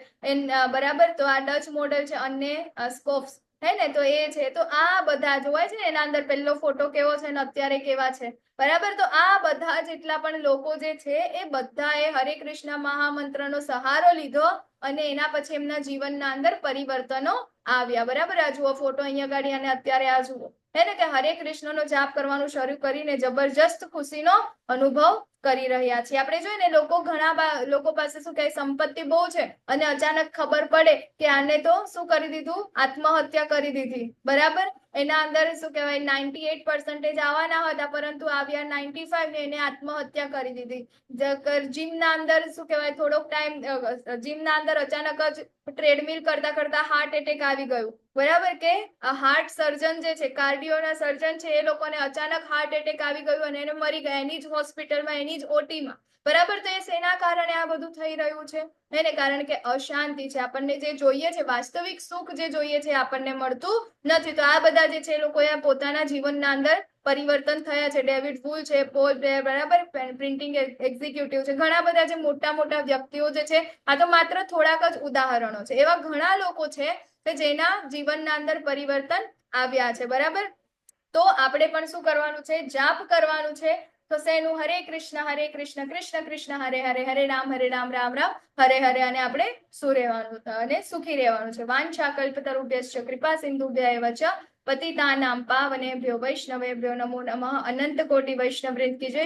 બરાબર, તો આ ડચ મોડલ છે, અને સ્કોપ્સ હે ને, તો એ છે. તો આ બધા જોવાય છે ને, એના અંદર પહેલો ફોટો કેવો છે ને અત્યારે કેવા છે, બરાબર. તો આ બધા જેટલા પણ લોકો જે છે એ બધાએ હરે કૃષ્ણ મહામંત્રનો સહારો લીધો અને એના પછી એમના જીવનના અંદર પરિવર્તનો આવ્યા, બરાબર. આ જુઓ ફોટો અહીંયા ગાડી, અને અત્યારે આ જુઓ હે ને, કે હરે કૃષ્ણનો જાપ કરવાનું શરૂ કરીને જબરજસ્ત ખુશીનો અનુભવ કરી રહ્યા છીએ. આપણે જોઈએ ને, ઘણા લોકો પાસે શું કહે, સંપત્તિ બહુ છે અને અચાનક ખબર પડે કે આને તો શું કરી દીધું, આત્મહત્યા કરી દીધી, બરાબર. એના અંદર શું કહેવાય 98% આવવાના હતા, પરંતુ આવ્યા 95 ને એને આત્મહત્યા કરી દીધી. જીમના અંદર શું કહેવાય, થોડોક ટાઈમ જીમના અંદર અચાનક જ ટ્રેડમિલ કરતા કરતા હાર્ટ એટેક આવી ગયું, બરાબર. કે હાર્ટ સર્જન જે છે, કાર્ડિયોના સર્જન છે, એ લોકોને અચાનક હાર્ટ એટેક આવી ગયું અને એને મરી ગયા એની જ હોસ્પિટલમાં, એની જ ઓટીમાં, બરાબર. તો એ શેના કારણે આ બધું થઈ રહ્યું છે, એને કારણ કે અશાંતિ છે. આપણને જે જોઈએ છે, વાસ્તવિક સુખ જે જોઈએ છે, આપણને મળતું નથી. તો આ બધા જે છે એ લોકોએ પોતાના જીવનના અંદર પરિવર્તન થયા છે. ડેવિડ વુલ છે, પોલ બ્લેર, બરાબર, પ્રિન્ટિંગ એક્ઝિક્યુટિવ છે, ઘણા બધા જે મોટા મોટા વ્યક્તિઓ જે છે, આ તો માત્ર થોડાક જ ઉદાહરણો છે. એવા ઘણા લોકો છે કે જેના જીવનના અંદર પરિવર્તન આવ્યા છે, બરાબર. તો આપણે પણ શું કરવાનું છે, જાપ કરવાનું છે. તો શેનું, હરે કૃષ્ણ કૃષ્ણ કૃષ્ણ હરે હરે, હરે રામ રામ રામ હરે હરે, અને આપણે શું રહેવાનું અને સુખી રહેવાનું છે. વાંછા કલ્પતરુભ્યશ્ચ કૃપા સિંધુભ્ય એવ ચ પતિતાનાં પાવનેભ્યો વૈષ્ણવેભ્યો નમો નમઃ. અનંત કોટિ વૈષ્ણવ વૃંદ કી જય.